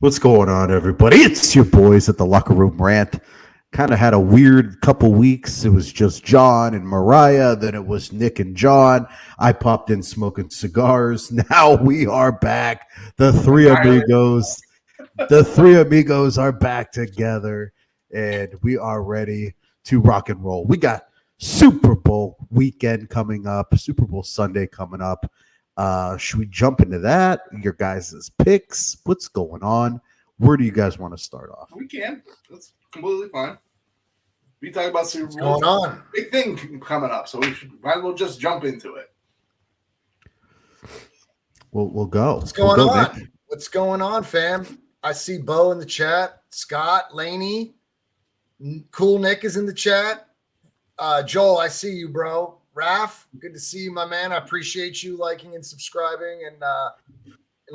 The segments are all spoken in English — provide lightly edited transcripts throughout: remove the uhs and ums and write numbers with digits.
What's going on, everybody? It's your boys at the Locker Room Rant. Kind of had a weird couple weeks. It was just John and Mariah. Then it was Nick and John. I popped in smoking cigars. Now we are back. The three amigos. The three amigos are back together, and we are ready to rock and roll. We got Super Bowl weekend coming up, Super Bowl Sunday coming up. Should we jump into that? Your guys' picks? What's going on? Where do you guys want to start off? We can. That's completely fine. We talk about Super Bowl. What's going on? Big thing coming up, so we might as well just jump into it. We'll go. What's going on? Nick. What's going on, fam? I see Bo in the chat. Scott, Laney, Cool Nick is in the chat. Joel, I see you, bro. Raph, good to see you, my man. I appreciate you liking and subscribing and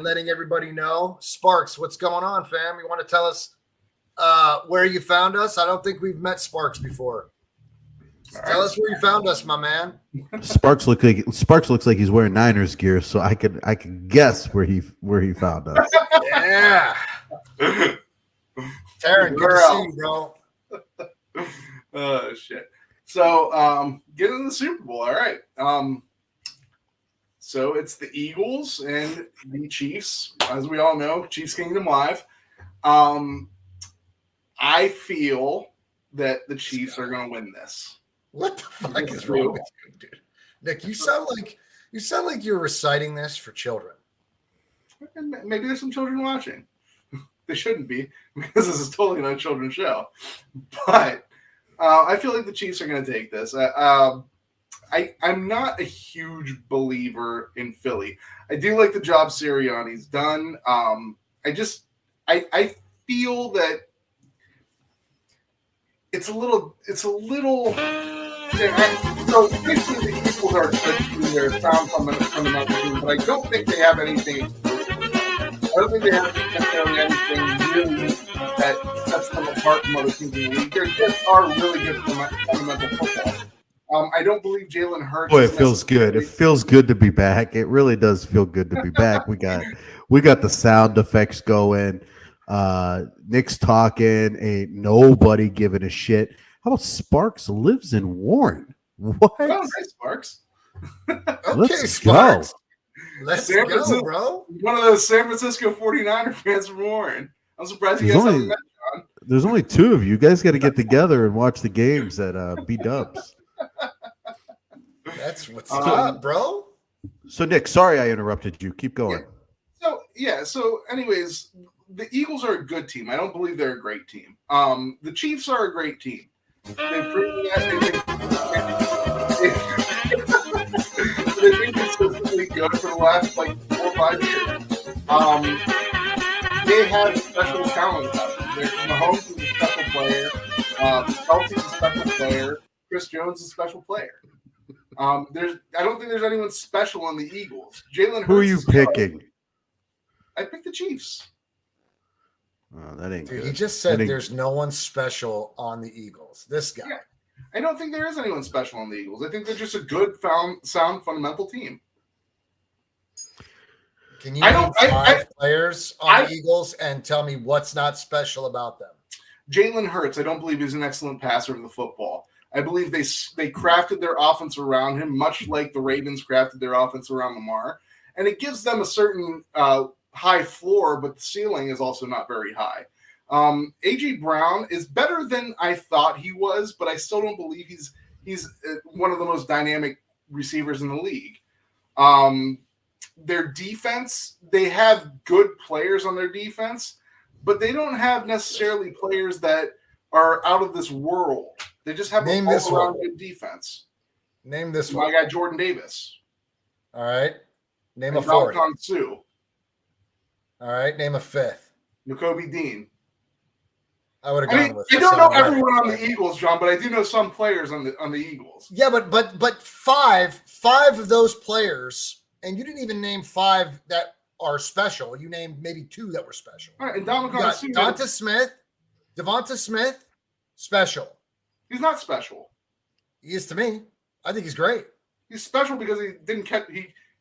letting everybody know. Sparks, what's going on, fam? You want to tell us where you found us? I don't think we've met Sparks before. Tell us where you found us, my man. Sparks looks like he's wearing Niners gear, so I could guess where he found us. Yeah. Taryn, good to see you, bro. Oh shit. So get into the Super Bowl. All right. So it's the Eagles and the Chiefs, as we all know, Chiefs Kingdom Live. I feel that the Chiefs are going to win this. What the fuck is wrong with you, dude? Nick, you sound like you're reciting this for children. Maybe there's some children watching. They shouldn't be, because this is totally not a children's show. But I feel like the Chiefs are going to take this. I'm not a huge believer in Philly. I do like the job Sirianni's done. I feel that it's a little. So basically, the Eagles are they're a sound fundamental team, but I don't think they have anything. I don't think they have necessarily anything really that sets them apart from other teams in the league. They just are really good fundamental football. I don't believe Jalen Hurts. Boy, it feels good. It feels good to be back. It really does feel good to be back. We got the sound effects going. Nick's talking. Ain't nobody giving a shit. How about Sparks lives in Warren? What? Oh, nice, Sparks. Okay, Sparks. Let's San go, bro. One of those San Francisco 49er fans from Warren. I'm surprised you guys haven't met John. There's only two of you. You guys got to get together and watch the games at B-Dubs. That's what's up, bro. So, Nick, sorry I interrupted you. Keep going. So anyways, the Eagles are a good team. I don't believe they're a great team. The Chiefs are a great team. They've proven that they've been consistently good for the last 4 or 5 years. They have special talent about them. Mahomes is a special player. Kelsey's a special player. Chris Jones is a special player. I don't think there's anyone special on the Eagles. Jalen Hurts. Who are you picking? I picked the Chiefs. Oh, that ain't Dude, good. he just said there's no one special on the Eagles. This guy. Yeah. I don't think there is anyone special on the Eagles. I think they're just a good, sound, fundamental team. Can you name 5 players on the Eagles and tell me what's not special about them? Jalen Hurts, I don't believe he's an excellent passer of the football. I believe they crafted their offense around him, much like the Ravens crafted their offense around Lamar. And it gives them a certain high floor, but the ceiling is also not very high. A.J. Brown is better than I thought he was, but I still don't believe he's one of the most dynamic receivers in the league. Their defense, they have good players on their defense, but they don't have necessarily players that are out of this world. They just have a all-around good defense. Name this one. I got Jordan Davis. All right. Name a fourth. Sue. All right. Name a fifth. N'Kobe Dean. I would have gone with. I don't know everyone on the Eagles, John, but I do know some players on the Eagles. Yeah, but five of those players, and you didn't even name 5 that are special. You named maybe 2 that were special. All right, and Devonta Smith, special. He's not special. He is to me. I think he's great. He's special because he didn't catch.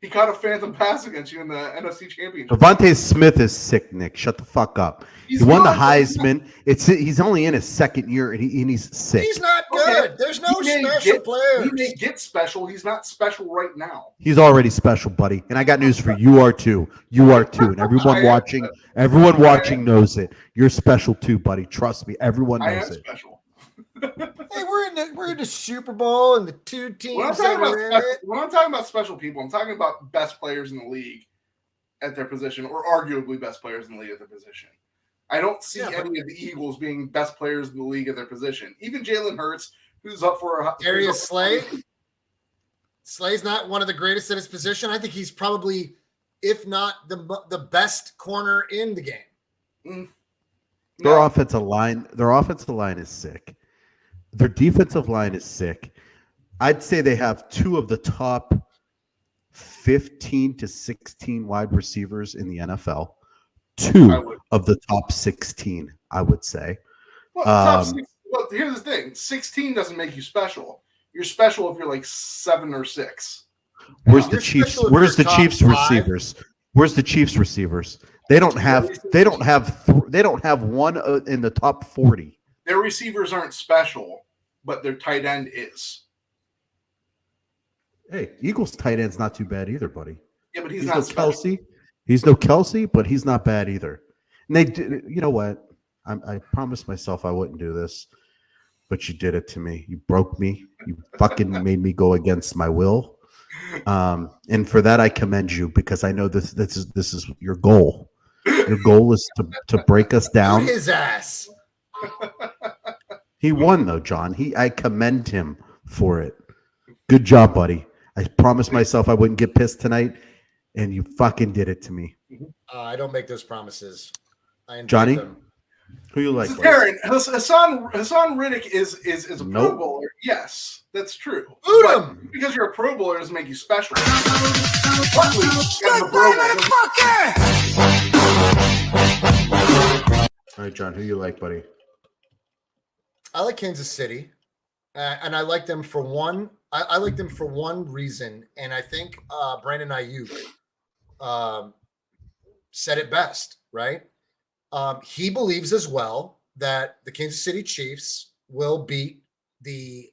He caught a phantom pass against you in the NFC Championship. Devontae Smith is sick, Nick. Shut the fuck up. He won the Heisman. He's only in his second year, and he's sick. He's not good. Okay. There's no special players. He may get special. He's not special right now. He's already special, buddy. And I got news for you. You are too. You are too. And everyone watching knows it. You're special too, buddy. Trust me. Everyone knows it. I am special. Hey, we're in the Super Bowl, and the two teams. When I'm talking about special people, I'm talking about best players in the league at their position, or arguably best players in the league at their position. I don't see any of the Eagles being best players in the league at their position. Even Jalen Hurts, who's up for a Darius Slay. Slay's not one of the greatest at his position. I think he's probably, if not the best corner in the game. Their offensive line is sick. Their defensive line is sick. I'd say they have two of the top 15 to 16 wide receivers in the NFL. Two of the top 16, I would say. Well, here's the thing. 16 doesn't make you special. You're special if you're like 7 or 6. Where's the Chiefs? Where's the Chiefs receivers? Where's the Chiefs receivers? They don't have one in the top 40. Their receivers aren't special, but their tight end is. Hey, Eagles tight end's not too bad either, buddy. Yeah, but he's not no special. Kelce. He's no Kelce, but he's not bad either. And they, you know what? I promised myself I wouldn't do this, but you did it to me. You broke me. You fucking made me go against my will. And for that, I commend you, because I know this is your goal. Your goal is to break us down. His ass. He won though, John. I commend him for it. Good job, buddy. I promised myself I wouldn't get pissed tonight, and you fucking did it to me. I don't make those promises. Johnny, them. Who you like? Aaron, Hassan Riddick is a Pro Bowler. Yes, that's true. Boot him! Because you're a Pro Bowler doesn't make you special. All right, John, who you like, buddy? I like Kansas City, and I like them for one. I like them for one reason, and I think Brandon Ayuk said it best, right? He believes as well that the Kansas City Chiefs will beat the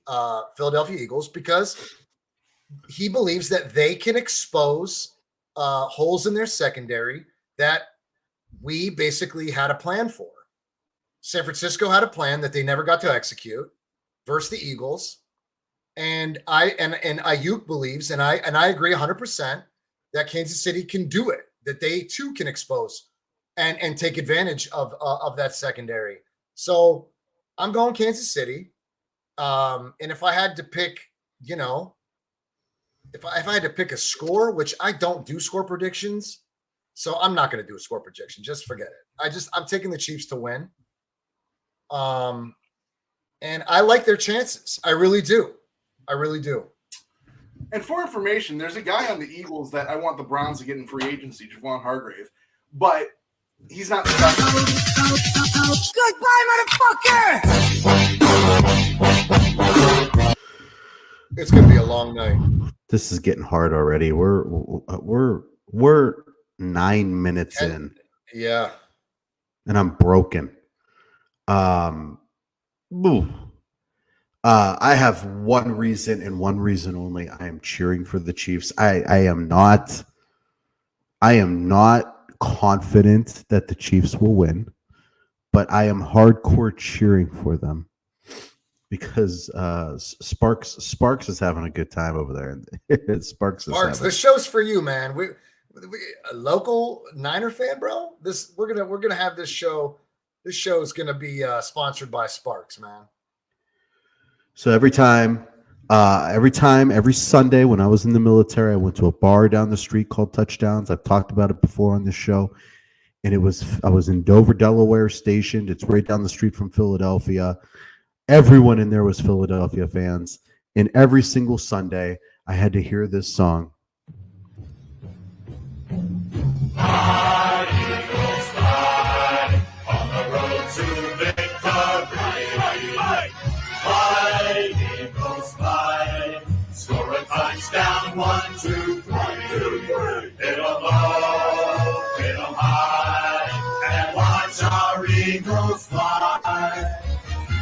Philadelphia Eagles because he believes that they can expose holes in their secondary that we basically had a plan for. San Francisco had a plan that they never got to execute versus the Eagles. And Ayuk believes, and I agree 100% that Kansas City can do it, that they too can expose and take advantage of that secondary. So I'm going Kansas City. And if I had to pick, if I had to pick a score, which I don't do score predictions, so I'm not going to do a score prediction. Just forget it. I'm taking the Chiefs to win. And I like their chances. I really do. And for information, there's a guy on the Eagles that I want the Browns to get in free agency, Javon Hargrave, but he's not special. Goodbye, motherfucker! It's gonna be a long night. This is getting hard already. We're 9 minutes in. Yeah. And I'm broken. I have one reason and one reason only. I am cheering for the Chiefs. I am not confident that the Chiefs will win, but I am hardcore cheering for them because Sparks is having a good time over there. Sparks, this show's for you, man. We a local Niner fan, bro. We're gonna have this show. This show is gonna be sponsored by Sparks, man. So every Sunday when I was in the military, I went to a bar down the street called Touchdowns. I've talked about it before on this show. And I was in Dover, Delaware, stationed. It's right down the street from Philadelphia. Everyone in there was Philadelphia fans. And every single Sunday, I had to hear this song. Score a touchdown, 1, 2, 3.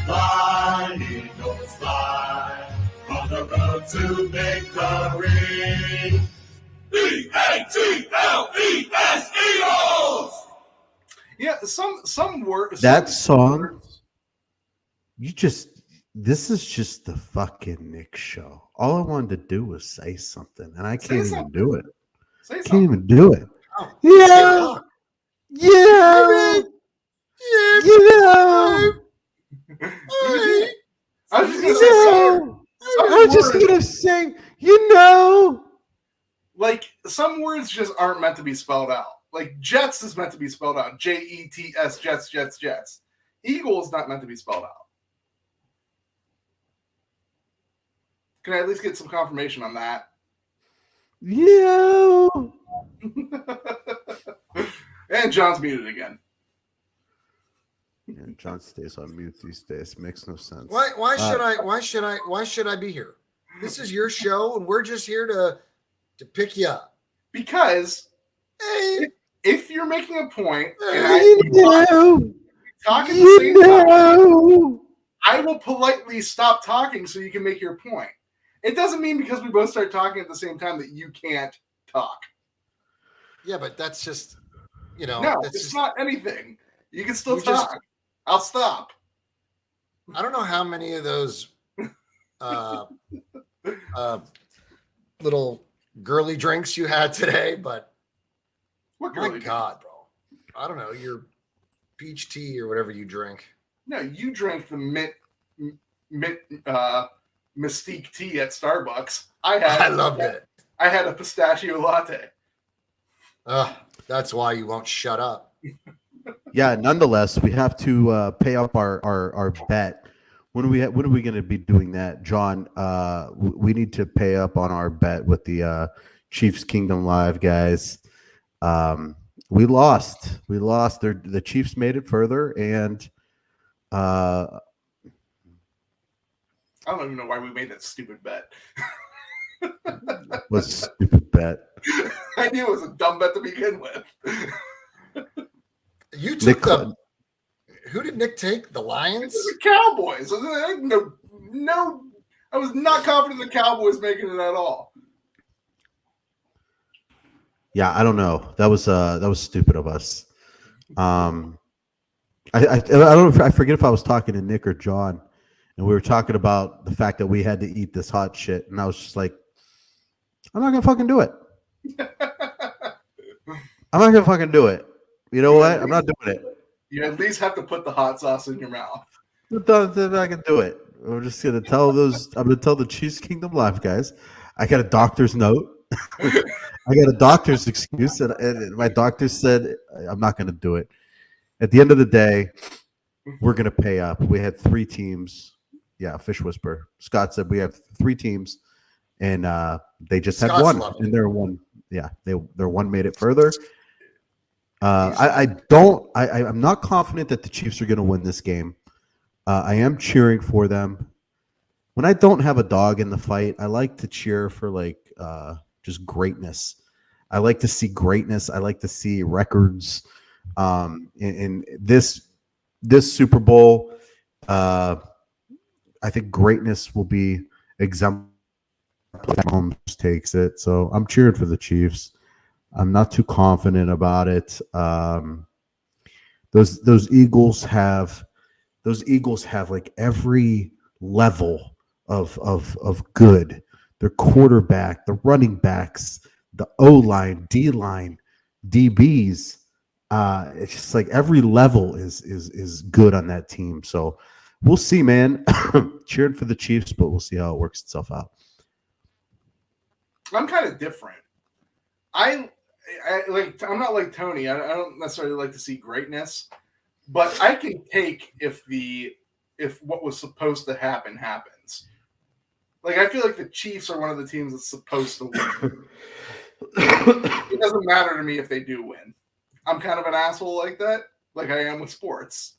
Fly, Eagles, fly, on the road to victory. E-A-T-L-E-S, Eagles! Yeah, some words. That song, this is just the fucking Nick show. All I wanted to do was say something, and I can't even do it. Say Can't something. even do it. Oh, Yeah, yeah, I was just gonna say like some words just aren't meant to be spelled out. Like Jets is meant to be spelled out. Jets, Jets, Jets, Jets. Eagle is not meant to be spelled out. Can I at least get some confirmation on that? yeah. And John's muted again. Yeah, John stays on mute these days. Makes no sense. Why should I be here? This is your show, and we're just here to pick you up. Because Hey, if you're making a point and talk at the You same time, know. I will politely stop talking so you can make your point. It doesn't mean because we both start talking at the same time that you can't talk. yeah, but that's just, No, that's it's just, not anything. You can still You talk. just- I'll stop. I don't know how many of those little girly drinks you had today, but What my girly God, bro. I don't know, your peach tea or whatever you drink. No, you drank the Mystique tea at Starbucks. I loved it. I had a pistachio latte. That's why you won't shut up. Yeah. Nonetheless, we have to pay up our bet. When are we going to be doing that, John? We need to pay up on our bet with the Chiefs Kingdom Live guys. We lost. The Chiefs made it further, and I don't even know why we made that stupid bet. was a stupid bet. I knew it was a dumb bet to begin with. You took who did Nick take? The Lions? The Cowboys. No, I was not confident the Cowboys making it at all. Yeah, I don't know. That was stupid of us. I don't know if I forget if I was talking to Nick or John, and we were talking about the fact that we had to eat this hot shit, and I was just like, I'm not gonna fucking do it. I'm not gonna fucking do it. You know what? I'm not doing it. You at least have to put the hot sauce in your mouth. I'm not gonna do it. We're just gonna tell those. I'm gonna tell the Chiefs Kingdom Live guys. I got a doctor's note. I got a doctor's excuse, and my doctor said I'm not gonna do it. At the end of the day, we're gonna pay up. We had 3 teams. Yeah, Fish Whisper. Scott said we have 3 teams, and they just had Scott's one, loving and their one. Yeah, their one made it further. I'm not confident that the Chiefs are going to win this game. I am cheering for them. When I don't have a dog in the fight, I like to cheer for just greatness. I like to see greatness. I like to see records. In this Super Bowl, I think greatness will be exemplified. Mahomes takes it, so I'm cheering for the Chiefs. I'm not too confident about it. Those Eagles have like every level of good. Their quarterback, the running backs, the O-line, D-line, DBs. It's just like every level is good on that team. So we'll see, man. Cheering for the Chiefs, but we'll see how it works itself out. I'm kind of different. I'm not like Tony. I don't necessarily like to see greatness, but I can take if what was supposed to happen happens. Like I feel like the Chiefs are one of the teams that's supposed to win. It doesn't matter to me if they do win. I'm kind of an asshole like that, like I am with sports.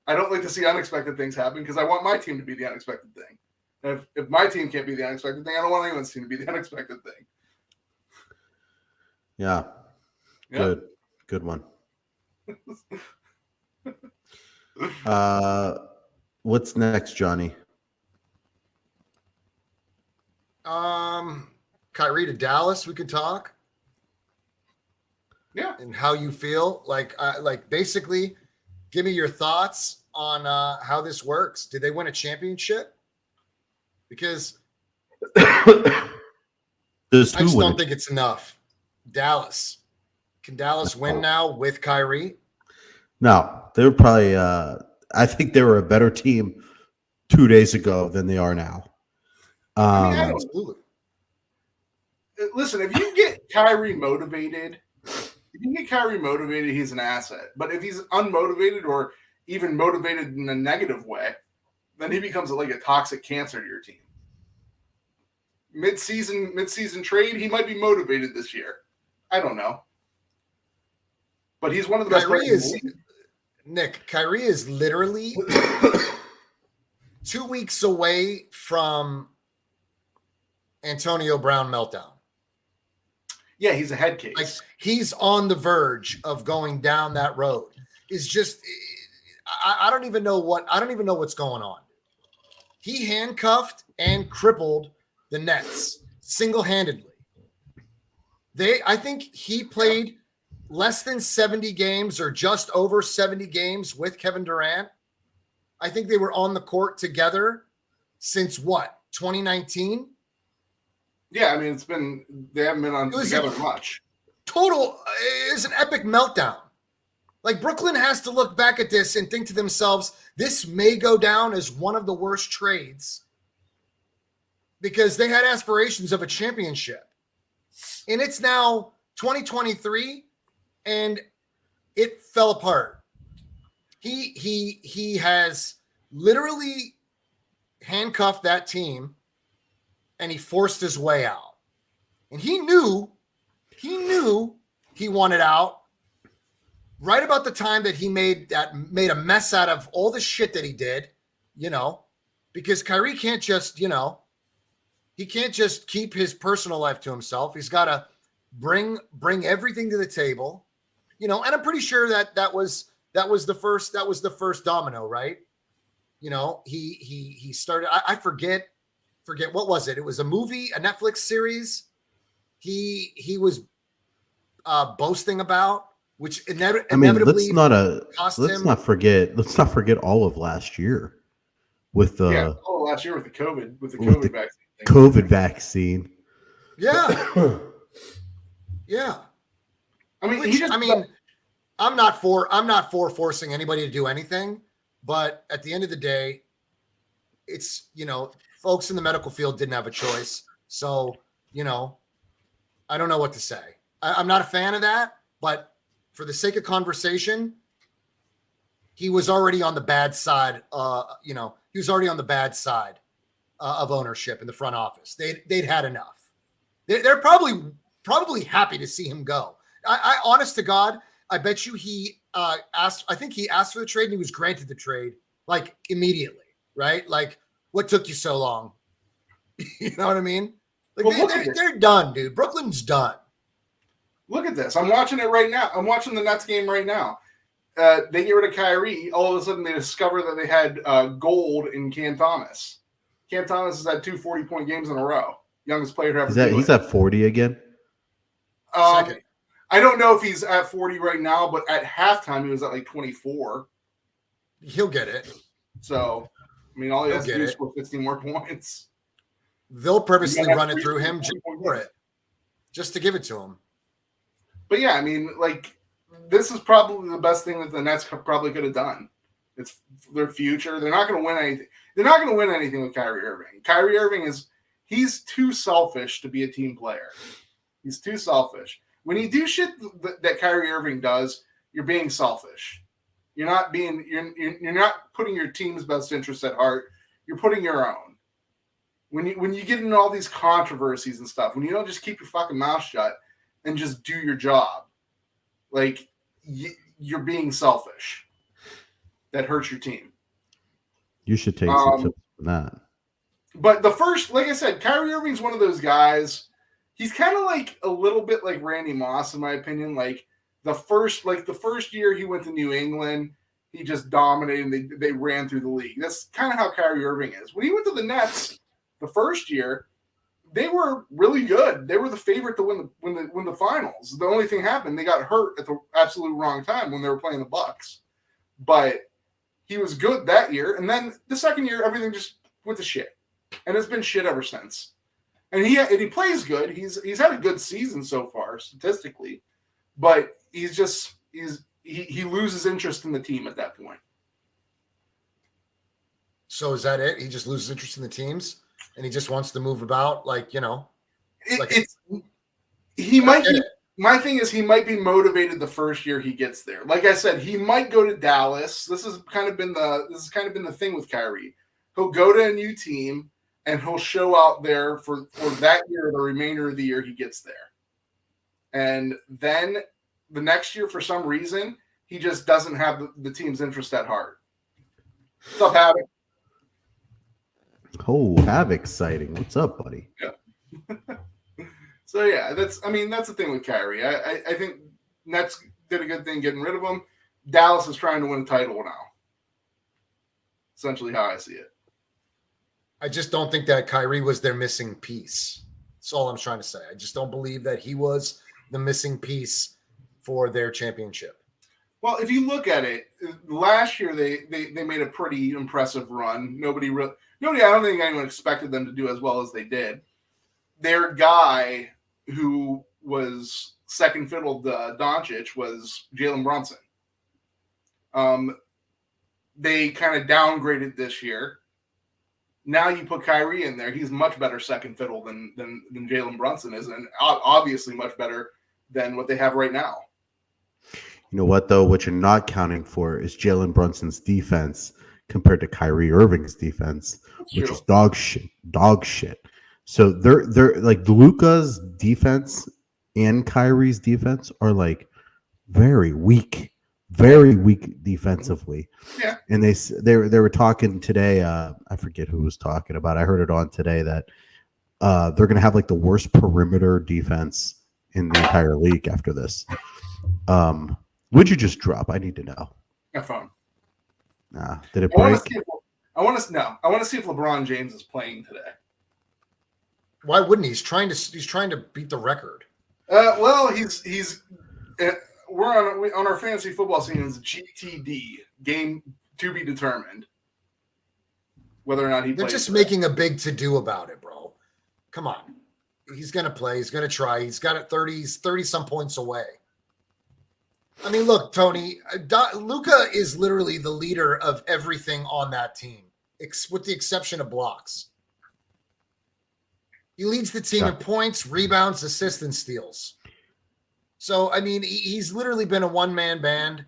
I don't like to see unexpected things happen because I want my team to be the unexpected thing. If my team can't be the unexpected thing, I don't want anyone's team to be the unexpected thing. Yeah. Yep. Good one. What's next, Johnny? Kyrie to Dallas, we could talk. Yeah. And how you feel. Like basically, give me your thoughts on how this works. Did they win a championship? Because I just don't think it's enough. Dallas. Can Dallas win now with Kyrie? No, they're probably I think they were a better team 2 days ago than they are now. Absolutely. Listen, if you get Kyrie motivated, he's an asset. But if he's unmotivated or even motivated in a negative way, then he becomes like a toxic cancer to your team. Mid-season trade, he might be motivated this year. I don't know. But he's one of the best players. Nick, Kyrie is literally 2 weeks away from Antonio Brown meltdown. Yeah, he's a head case. Like he's on the verge of going down that road. It's just I don't even know what's going on. He handcuffed and crippled the Nets single-handedly. I think he played less than 70 games or just over 70 games with Kevin Durant. I think they were on the court together since what, 2019? Yeah, I mean, they haven't been on together much. Total is an epic meltdown. Like Brooklyn has to look back at this and think to themselves, this may go down as one of the worst trades because they had aspirations of a championship. And it's now 2023 and it fell apart. He has literally handcuffed that team and he forced his way out. And he knew he wanted out right about the time that he made a mess out of all the shit that he did, because Kyrie can't just, he can't just keep his personal life to himself. He's got to bring everything to the table, and I'm pretty sure that was the first domino, right? He started, I forget what was it? It was a movie, a Netflix series. He was boasting about, which inevitably let's not forget all of last year with the COVID vaccine. Yeah. Yeah. I'm not for forcing anybody to do anything, but at the end of the day, it's, folks in the medical field didn't have a choice. So, I don't know what to say. I'm not a fan of that, but for the sake of conversation, he was already on the bad side. He was already on the bad side of ownership in the front office. They'd had enough. They're probably happy to see him go. I honest to God, I bet you he asked. I think he asked for the trade and he was granted the trade like immediately, right? Like, what took you so long? You know what I mean? Like they're done, dude. Brooklyn's done. Look at this. I'm watching it right now. I'm watching the Nets game right now. They get rid of Kyrie. All of a sudden, they discover that they had gold in Cam Thomas. Cam Thomas has had 2 40-point games in a row. Youngest player to ever do it. He's at 40 again? I don't know if he's at 40 right now, but at halftime, he was at like 24. He'll get it. So, all he has to do is score 15 more points. They'll purposely run it through him just to give it to him. But yeah, this is probably the best thing that the Nets probably could have done. It's their future. They're not going to win anything. They're not going to win anything with Kyrie Irving. Kyrie Irving he's too selfish to be a team player. He's too selfish. When you do shit that Kyrie Irving does, you're being selfish. You're not putting your team's best interest at heart. You're putting your own. When you get into all these controversies and stuff, when you don't just keep your fucking mouth shut and just do your job, like you're being selfish. That hurts your team. You should take some tips from that. But like I said, Kyrie Irving's one of those guys. He's kind of like a little bit like Randy Moss, in my opinion. Like the first year he went to New England, he just dominated. They ran through the league. That's kind of how Kyrie Irving is. When he went to the Nets the first year, they were really good. They were the favorite to win the finals. The only thing happened, they got hurt at the absolute wrong time when they were playing the Bucks. But he was good that year, and then the second year, everything just went to shit, and it's been shit ever since. And he plays good. He's had a good season so far statistically, but he loses interest in the team at that point. So is that it? He just loses interest in the teams, and he just wants to move about, he might be. My thing is, he might be motivated the first year he gets there. Like I said, he might go to Dallas. This has kind of been the thing with Kyrie. He'll go to a new team and he'll show out there for that year, the remainder of the year he gets there. And then the next year, for some reason, he just doesn't have the team's interest at heart. What's up, Havoc? Oh, Havoc sighting. What's up, buddy? Yeah. So yeah, that's the thing with Kyrie. I think Nets did a good thing getting rid of him. Dallas is trying to win a title now. Essentially how I see it. I just don't think that Kyrie was their missing piece. That's all I'm trying to say. I just don't believe that he was the missing piece for their championship. Well, if you look at it, last year they made a pretty impressive run. Nobody, I don't think anyone expected them to do as well as they did. Their guy who was second fiddle to Doncic was Jalen Brunson. They kind of downgraded this year. Now you put Kyrie in there. He's much better second fiddle than Jalen Brunson is, and obviously much better than what they have right now. You know what, though? What you're not counting for is Jalen Brunson's defense compared to Kyrie Irving's defense, which is dog shit. So they're like Luka's defense and Kyrie's defense are like very weak defensively. Yeah. And they were talking today. I forget who was talking about. I heard it on today that they're going to have like the worst perimeter defense in the entire league after this. Would you just drop? I need to know. My phone. Nah. Did it break? I want to see if LeBron James is playing today. Why wouldn't he? He's trying to beat the record. Well, we're on our fantasy football season's GTD, game to be determined. Whether or not They're plays. just making a big to-do about it, bro. Come on. He's going to play. He's going to try. He's got it 30 some points away. I mean, look, Tony, Luka is literally the leader of everything on that team, with the exception of blocks. He leads the team in points, rebounds, assists, and steals. So, I mean, he's literally been a one-man band,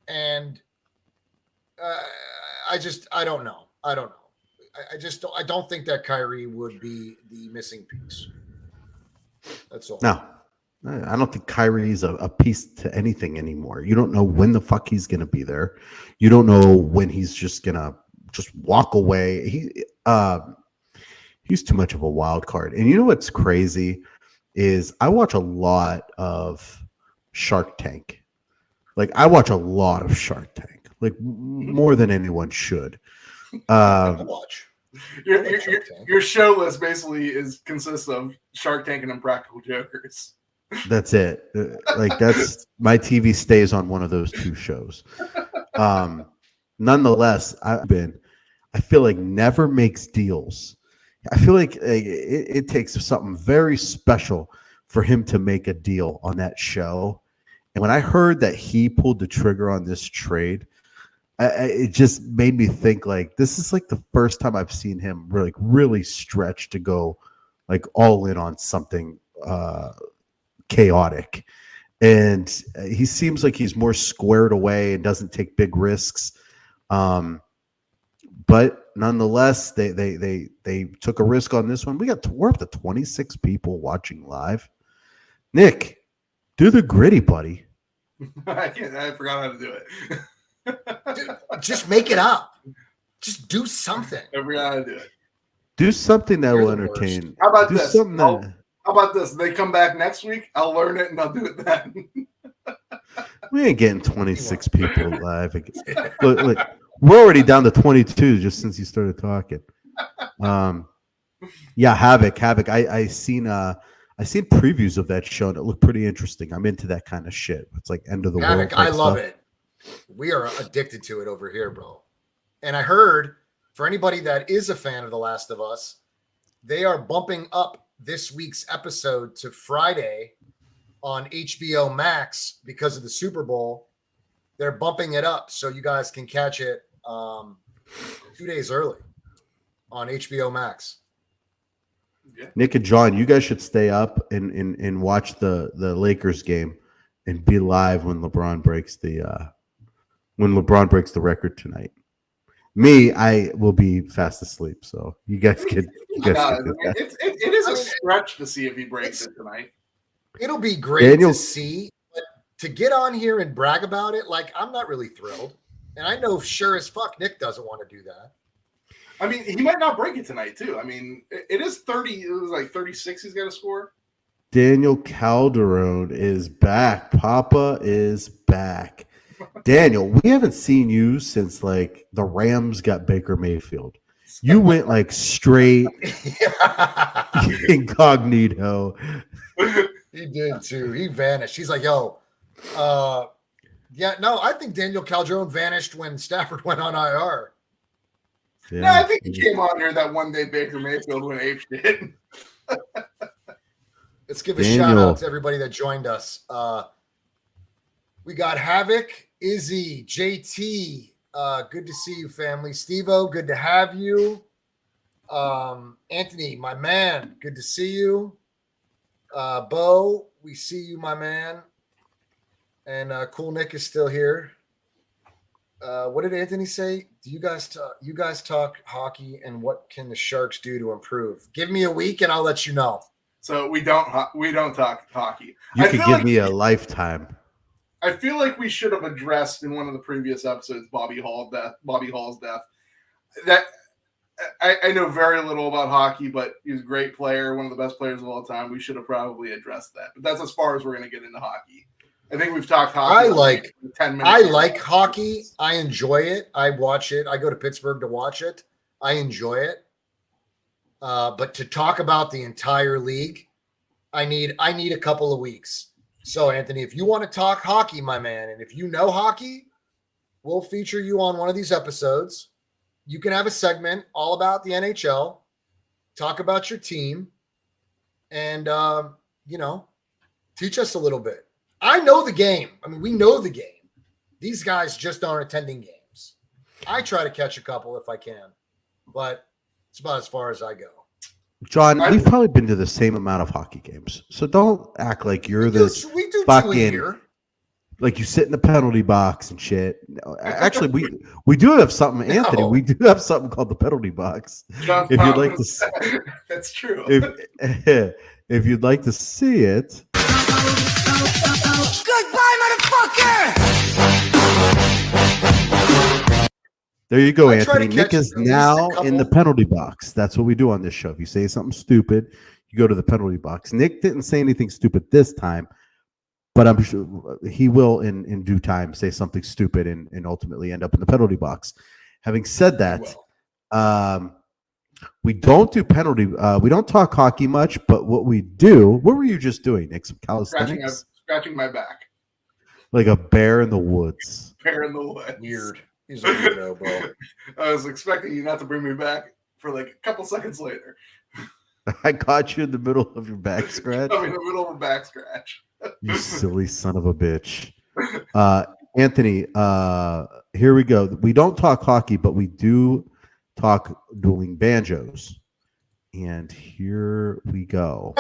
and I don't know. I don't think that Kyrie would be the missing piece. That's all. No, I don't think Kyrie's a piece to anything anymore. You don't know when the fuck he's going to be there. You don't know when he's just going to just walk away. He's too much of a wild card. And you know what's crazy is I watch a lot of Shark Tank. Like I watch a lot of Shark Tank, like more than anyone should. Watch. Your show list basically consists of Shark Tank and Impractical Jokers. That's it. Like that's my TV stays on one of those two shows. Nonetheless, I feel like never makes deals. I feel like it takes something very special for him to make a deal on that show. And when I heard that he pulled the trigger on this trade, it just made me think like this is like the first time I've seen him really stretch to go like all in on something chaotic. And he seems like he's more squared away and doesn't take big risks. But nonetheless, they took a risk on this one. We're up to 26 people watching live. Nick, do the gritty, buddy. I forgot how to do it. Dude, just make it up. Just do something. I forgot how to do it. Do something that You're will the entertain. worst. How about Do this? something How about this? They come back next week. I'll learn it and I'll do it then. We ain't getting 26 people live. Look, we're already down to 22 just since you started talking. Yeah, Havoc. I seen previews of that show and it looked pretty interesting. I'm into that kind of shit. It's like end of the Havoc, world. I love it. We are addicted to it over here, bro. And I heard for anybody that is a fan of The Last of Us, they are bumping up this week's episode to Friday on HBO Max because of the Super Bowl. They're bumping it up so you guys can catch it 2 days early on HBO Max. Yeah. Nick and John, you guys should stay up and watch the Lakers game and be live when LeBron breaks the record tonight. Me, I will be fast asleep. So you guys can. It is a stretch to see if he breaks it tonight. It'll be great to see, but to get on here and brag about it, like I'm not really thrilled. And I know sure as fuck Nick doesn't want to do that. I mean, he might not break it tonight, too. I mean, it is 30. It was like 36 he's got to score. Daniel Calderon is back. Papa is back. Daniel, we haven't seen you since like the Rams got Baker Mayfield. You went like straight incognito. He did too. He vanished. He's like, yo, I think Daniel Calderon vanished when Stafford went on IR. Yeah. No, I think he came on here that one day Baker Mayfield went ape shit. Let's give a shout out to everybody that joined us. We got Havoc, Izzy, JT. Good to see you, family. Steve-O, good to have you. Anthony, my man, good to see you. Bo, we see you, my man. And Cool Nick is still here. What did Anthony say? Do you guys talk hockey, and what can the Sharks do to improve? Give me a week and I'll let you know. So we don't talk hockey. You could give me a lifetime. I feel like we should have addressed in one of the previous episodes Bobby Hall's death. That I know very little about hockey, but he was a great player, one of the best players of all time. We should have probably addressed that. But that's as far as we're going to get into hockey. I think we've talked hockey. I like 10 minutes. I like hockey. I enjoy it. I watch it. I go to Pittsburgh to watch it. I enjoy it. But to talk about the entire league, I need a couple of weeks. So, Anthony, if you want to talk hockey, my man, and if you know hockey, we'll feature you on one of these episodes. You can have a segment all about the NHL, talk about your team, and, teach us a little bit. I know the game. I mean, we know the game. These guys just aren't attending games. I try to catch a couple if I can, but it's about as far as I go. John, we've probably been to the same amount of hockey games, so don't act like you're this fucking like you sit in the penalty box and shit. Actually, we do have something, Anthony. We do have something called the penalty box. John if you'd like to, that's true. If you'd like to see it. Goodbye, motherfucker! There you go, Anthony. Nick is now in the penalty box. That's what we do on this show. If you say something stupid, you go to the penalty box. Nick didn't say anything stupid this time, but I'm sure he will in due time say something stupid and ultimately end up in the penalty box. Having said that, we don't do penalty. We don't talk hockey much, but what we do, what were you just doing, Nick? Some calisthenics? Scratching my back. Like a bear in the woods. Bear in the woods. Weird. He's a weirdo, bro. I was expecting you not to bring me back for like a couple seconds later. I caught you in the middle of your back scratch. I'm in the middle of a back scratch. You silly son of a bitch. Anthony, here we go. We don't talk hockey, but we do talk dueling banjos. And here we go.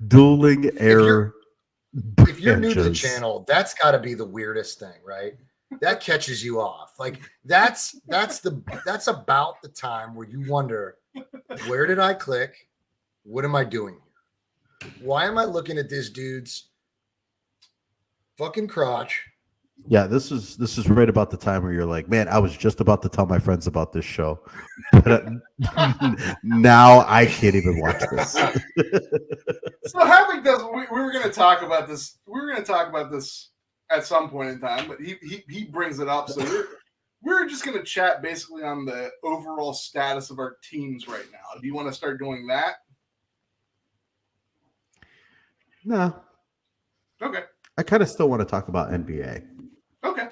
Dueling air. If you're new to the channel, that's got to be the weirdest thing, right? That catches you off. Like that's about the time where you wonder, where did I click? What am I doing here? Why am I looking at this dude's fucking crotch? Yeah, this is right about the time where you're like, man, I was just about to tell my friends about this show, but now I can't even watch this. So Havoc does. We were going to talk about this. We were going to talk about this at some point in time, but he brings it up. So we're just going to chat basically on the overall status of our teams right now. Do you want to start doing that? No, Okay. I kind of still want to talk about NBA. Okay.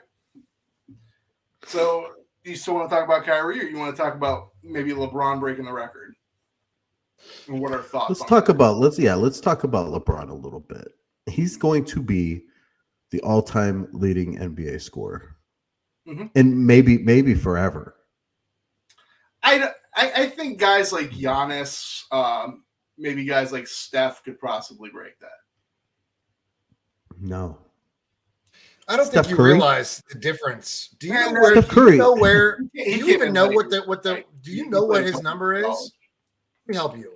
So you still want to talk about Kyrie, or you want to talk about maybe LeBron breaking the record? And what are thoughts? Let's talk about LeBron a little bit. He's going to be the all-time leading NBA scorer, and maybe forever. I think guys like Giannis, maybe guys like Steph could possibly break that. No. I don't Steph think you Curry? realize the difference. Do you know Man, where? Steph Do you Curry. know where? Do He you can't even know play what the? right? Do you He know what plays his number is? college. Let me help you.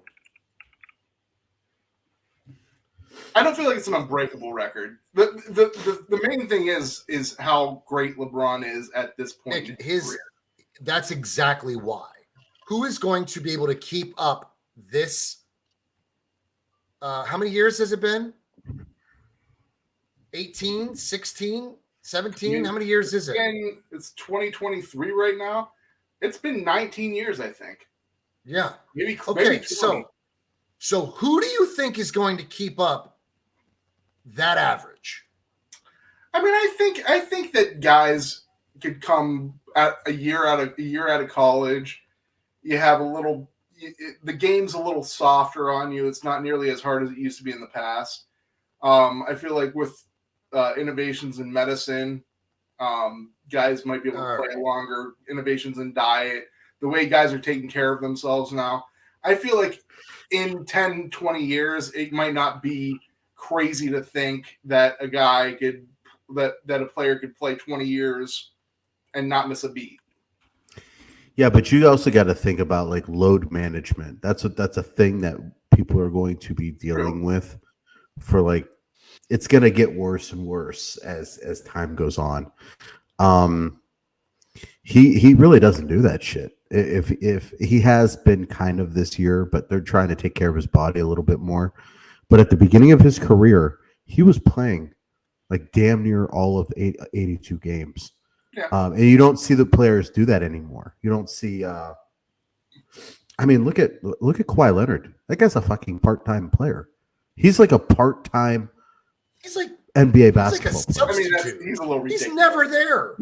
I don't feel like it's an unbreakable record. The main thing is how great LeBron is at this point. Nick, in his career. that's exactly why. Who is going to be able to keep up this? How many years has it been? 18, 16, 17? How many years is it? It's 2023 right now. It's been 19 years, I think. Yeah. Maybe. Okay, Maybe 20. so who do you think is going to keep up that average? I mean, I think that guys could come at a year out of college. You have the game's a little softer on you. It's not nearly as hard as it used to be in the past. I feel like with innovations in medicine, guys might be able to play longer. Innovations in diet, the way guys are taking care of themselves now. I feel like in 10, 20 years, it might not be crazy to think that a player could play 20 years and not miss a beat. Yeah, but you also got to think about like load management. That's a thing that people are going to be dealing with for like it's going to get worse and worse as time goes on. He really doesn't do that shit. If he has been kind of this year, but they're trying to take care of his body a little bit more. But at the beginning of his career, he was playing like damn near all of 82 games. Yeah. And you don't see the players do that anymore. You don't see. I mean, look at Kawhi Leonard. That guy's a fucking part-time player. He's like a part-time. He's like NBA basketball like player. I mean, he's a little ridiculous. He's never there.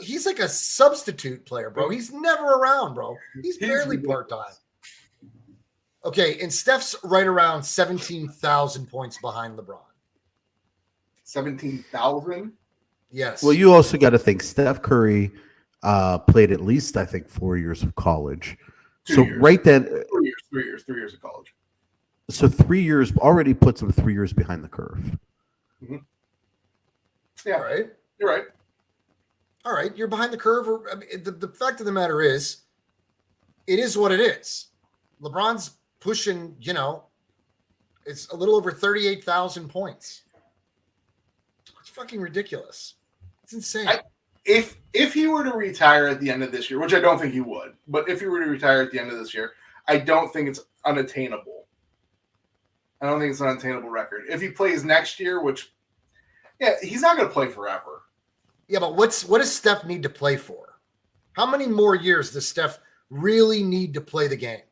he's like a substitute player, bro. He's never around, bro. He's barely part-time. Okay, and Steph's right around 17,000 points behind LeBron. 17,000? Yes. Well, you also got to think Steph Curry played at least, I think, 4 years of college. 2 years. Right then, 3 years of college. So 3 years already puts him 3 years behind the curve. Mm-hmm. Yeah, right. You're right. All right, you're behind the curve. I mean, the fact of the matter is, it is what it is. LeBron's pushing, it's a little over 38,000 points. It's fucking ridiculous. It's insane. If he were to retire at the end of this year, which I don't think he would, but if he were to retire at the end of this year, I don't think it's unattainable. I don't think it's an unattainable record. If he plays next year, he's not going to play forever. Yeah, but what does Steph need to play for? How many more years does Steph really need to play the game?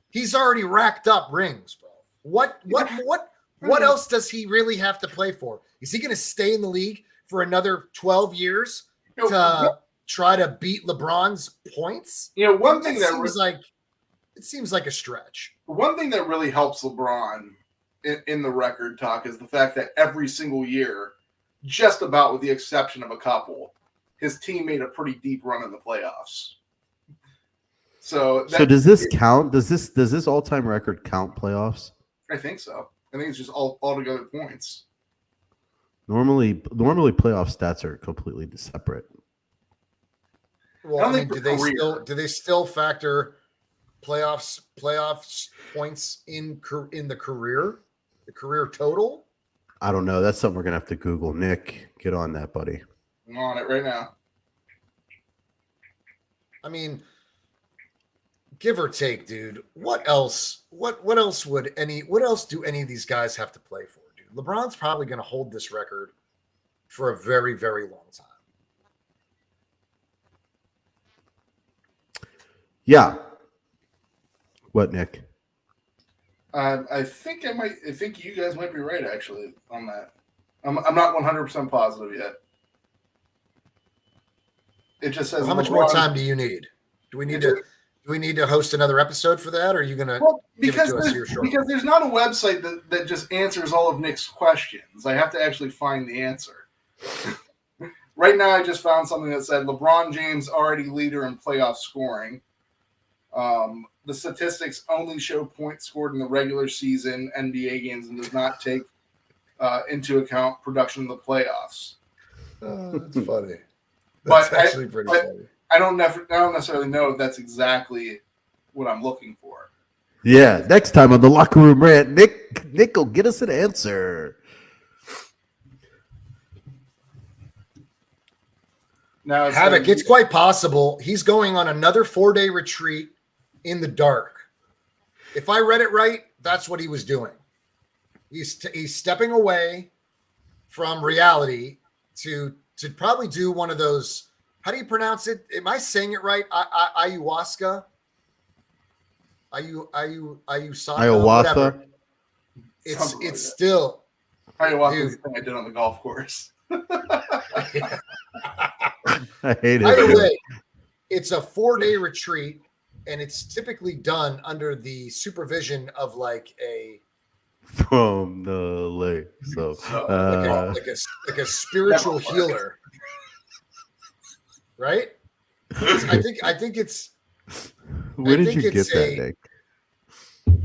He's already racked up rings, bro. What else does he really have to play for? Is he going to stay in the league for another 12 years to try to beat LeBron's points? One thing it seems like a stretch. One thing that really helps LeBron in the record talk is the fact that every single year, just about with the exception of a couple, his team made a pretty deep run in the playoffs. So does this count? Does this all-time record count playoffs? I think so. I think it's just all together points. Normally playoff stats are completely separate. Well, do they still factor playoffs points in the career total? I don't know. That's something we're gonna have to Google. Nick, get on that, buddy. I'm on it right now. I mean, give or take, dude. What else do any of these guys have to play for, dude? LeBron's probably going to hold this record for a very, very long time. Yeah. What, Nick? I think you guys might be right actually on that. I'm not 100% positive yet. It just says How much more time do you need? Do we need to host another episode for that, or are you going to give it to us here shortly? Because there's not a website that just answers all of Nick's questions. I have to actually find the answer. Right now, I just found something that said LeBron James already leader in playoff scoring. The statistics only show points scored in the regular season NBA games and does not take into account production in the playoffs. That's funny. That's actually pretty funny. I don't necessarily know if that's exactly what I'm looking for. Yeah, next time on the Locker Room Rant, Nick will get us an answer. Now Havoc, it's quite possible he's going on another 4-day retreat in the dark. If I read it right, that's what he was doing. He's stepping away from reality to probably do one of those. How do you pronounce it? Am I saying it right? Ayahuasca. Ayahuasca. It's still. Ayahuasca is the thing I did on the golf course. I hate it. By the way, it's a 4-day retreat, and it's typically done under the supervision of like a from the lake. So like a spiritual healer, right? I think it's. Where did you get that, Nick?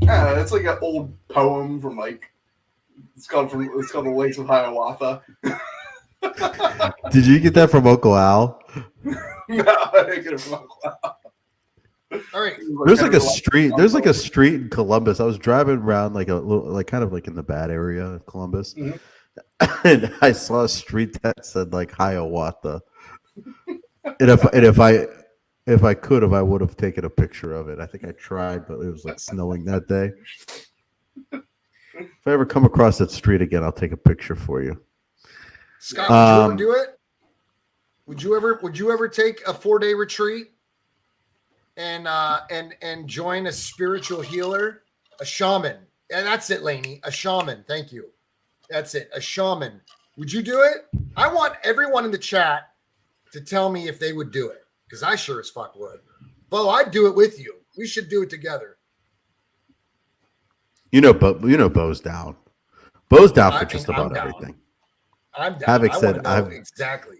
It's like an old poem from like it's called The Lakes of Hiawatha. Did you get that from Uncle Al? No, I didn't get it from Uncle Al. All right. There's like a street. There's like a street in Columbus. I was driving around like a little, like kind of like in the bad area of Columbus, and I saw a street that said like Hiawatha. And if I would have taken a picture of it. I think I tried, but it was like snowing that day. If I ever come across that street again, I'll take a picture for you. Scott, would you ever do it? Would you ever take a 4-day retreat and join a spiritual healer, a shaman? And that's it, Laney. A shaman. Thank you. That's it. A shaman. Would you do it? I want everyone in the chat to tell me if they would do it, because I sure as fuck would. Bo, I'd do it with you. We should do it together. Bo's down. Bo's down for just about everything. I'm down. Havoc said, exactly.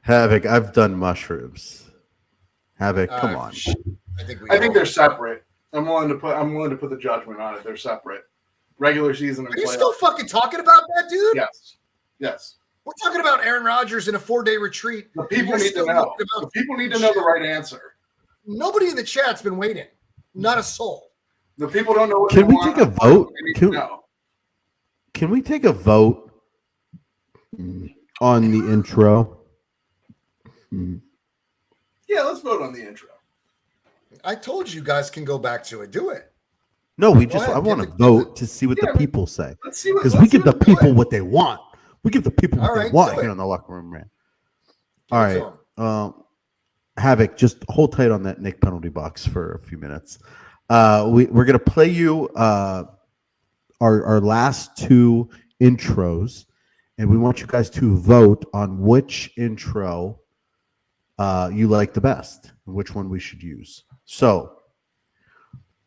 Havoc, I've done mushrooms. Havoc, come on. I think they're separate. I'm willing to put the judgment on it. They're separate. Regular season and Are you playoffs. still fucking talking about that, dude? Yes. We're talking about Aaron Rodgers in a 4-day retreat. The people need to know. The people need to know the right answer. Nobody in the chat's been waiting. Not a soul. The people don't know what Can they we want. take a vote? Can we take a vote on the intro? Yeah, let's vote on the intro. I told you guys can go back to it. Do it. No, I want to vote to see what the people say. Let's see what. Because we give the people what they want. We give the people what they want do here it. on the Locker Room Rant. All right. Havoc, just hold tight on that Nick penalty box for a few minutes. We're going to play you our last two intros, and we want you guys to vote on which intro you like the best and which one we should use. So,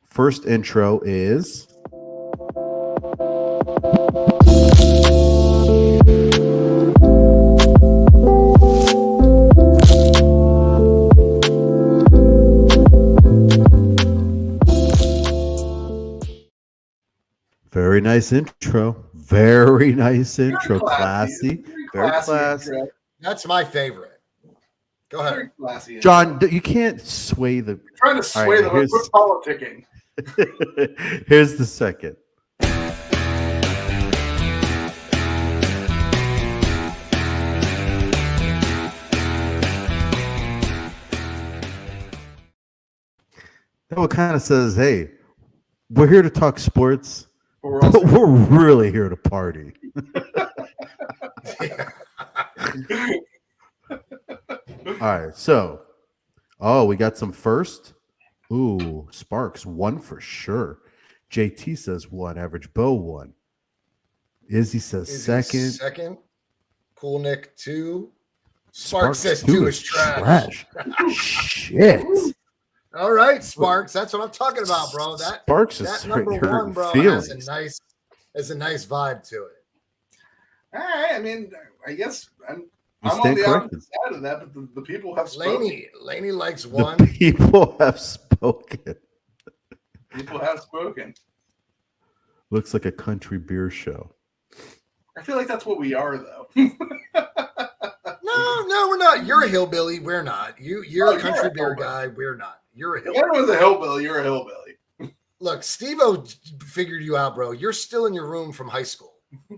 first intro is... Very nice intro. Very nice intro. Classy. Very classy. That's my favorite. Go ahead. Very classy. John, you can't sway the. Trying to sway right, them. here's- We're politicking. Here's the second. That one kind of says, "Hey, we're here to talk sports, But we're but also we're really here to party." All right, so, we got some first. Ooh, Sparks, one for sure. JT says one. Average Bo, one. Izzy says Izzy second. Cool Nick, 2. Sparks says 2 is trash. Shit. All right, Sparks. That's what I'm talking about, bro. Sparks is That number hurting 1, bro, feelings. has a nice vibe to it. all right. I mean, I guess I'm You on stand the corrected. opposite side of that, but the people have spoken. Laney likes The 1. people have spoken. People have spoken. Looks like a country beer show. I feel like that's what we are, though. No, we're not. You're a hillbilly. We're not. You're Oh, a country you're a beer hillbilly. guy. We're not. You're a If hillbilly. everyone's a hillbilly, you're a hillbilly. Look, Steve-O figured you out, bro. You're still in your room from high school.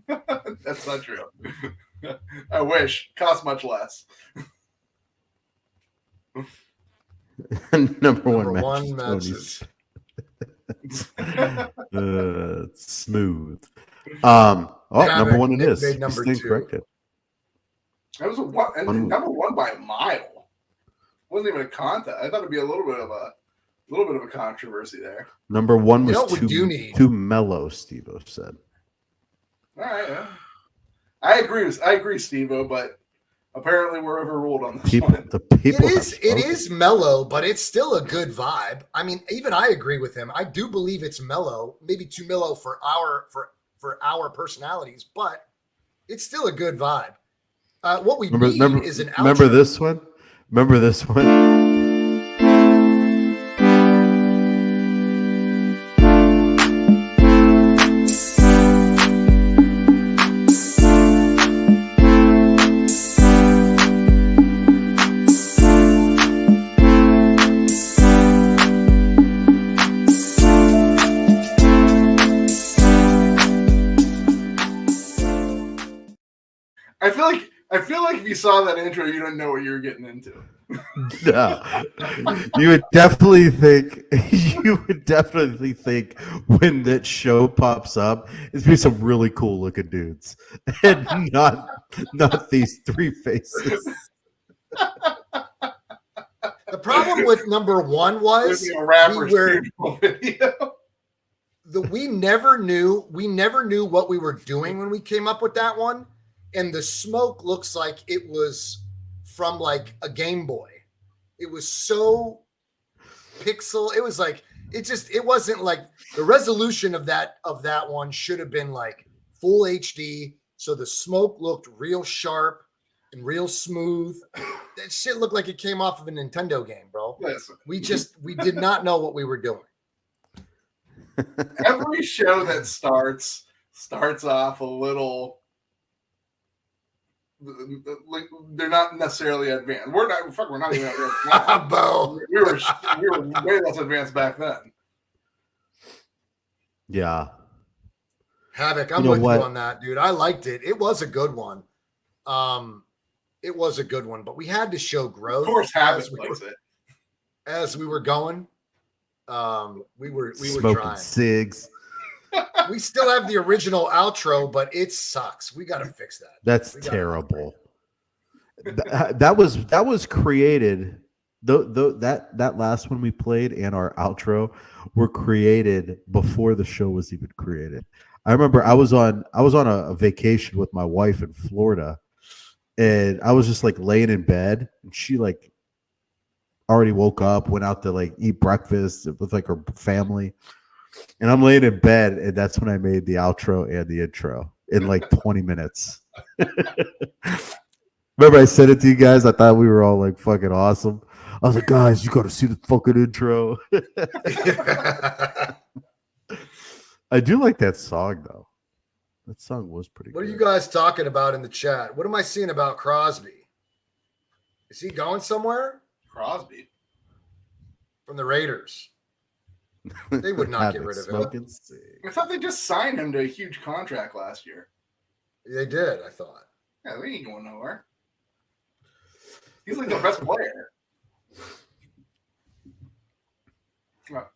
That's not true. I wish. Costs much less. Number one Number match. 1 matches. Smooth. Damn Number it, 1 it Nick is. made You number stand 2. corrected. That was number 1 by a mile. Wasn't even a contest. I thought it'd be a little bit of a controversy there. Number 1 You know was what we do need? too mellow, Steve-O said. All right. Yeah. I agree, Steve-O, but apparently we're overruled on this one. The people It have is spoken. mellow, but it's still a good vibe. I mean, even I agree with him. I do believe it's mellow, maybe too mellow for our personalities, but it's still a good vibe. What we need is an outro. Remember this one? Remember this one? I feel like if you saw that intro, you didn't know what you were getting into. No. You would definitely think when that show pops up, it's be some really cool looking dudes. And not these 3 faces. The problem with number 1 was Maybe a rapper's we were- funeral video. we never knew what we were doing when we came up with that one, and the smoke looks like it was from like a Game Boy. It was so pixel. It was like it wasn't like the resolution of that one should have been like full HD, so the smoke looked real sharp and real smooth. That shit looked like it came off of a Nintendo game, bro. Listen, We did not know what we were doing. every show that starts off a little like they're not necessarily advanced. We're not even advanced now. Bo. We were way less advanced back then. Yeah. Havoc, I'm You know with what? you on that, dude. I liked it. It was a good one. It was a good one, but we had to show growth. Of course, Havoc as we likes were- it. As we were going. We were Smoking trying. cigs. We still have the original outro, but it sucks. We got to fix that. That's We gotta terrible. That was created. That last one we played and our outro were created before the show was even created. I remember I was on a vacation with my wife in Florida, and I was just like laying in bed, and she like already woke up, went out to like eat breakfast with like her family. And I'm laying in bed, and that's when I made the outro and the intro in like 20 minutes. Remember I said it to you guys? I thought we were all like fucking awesome. I was like, guys, you got to see the fucking intro. I do like that song, though. That song was pretty What good. are you guys talking about in the chat? What am I seeing about Crosby? Is he going somewhere? Crosby. From the Raiders. They would not get rid of him. I thought they just signed him to a huge contract last year. They did, I thought. Yeah, they ain't going nowhere. He's like the best player.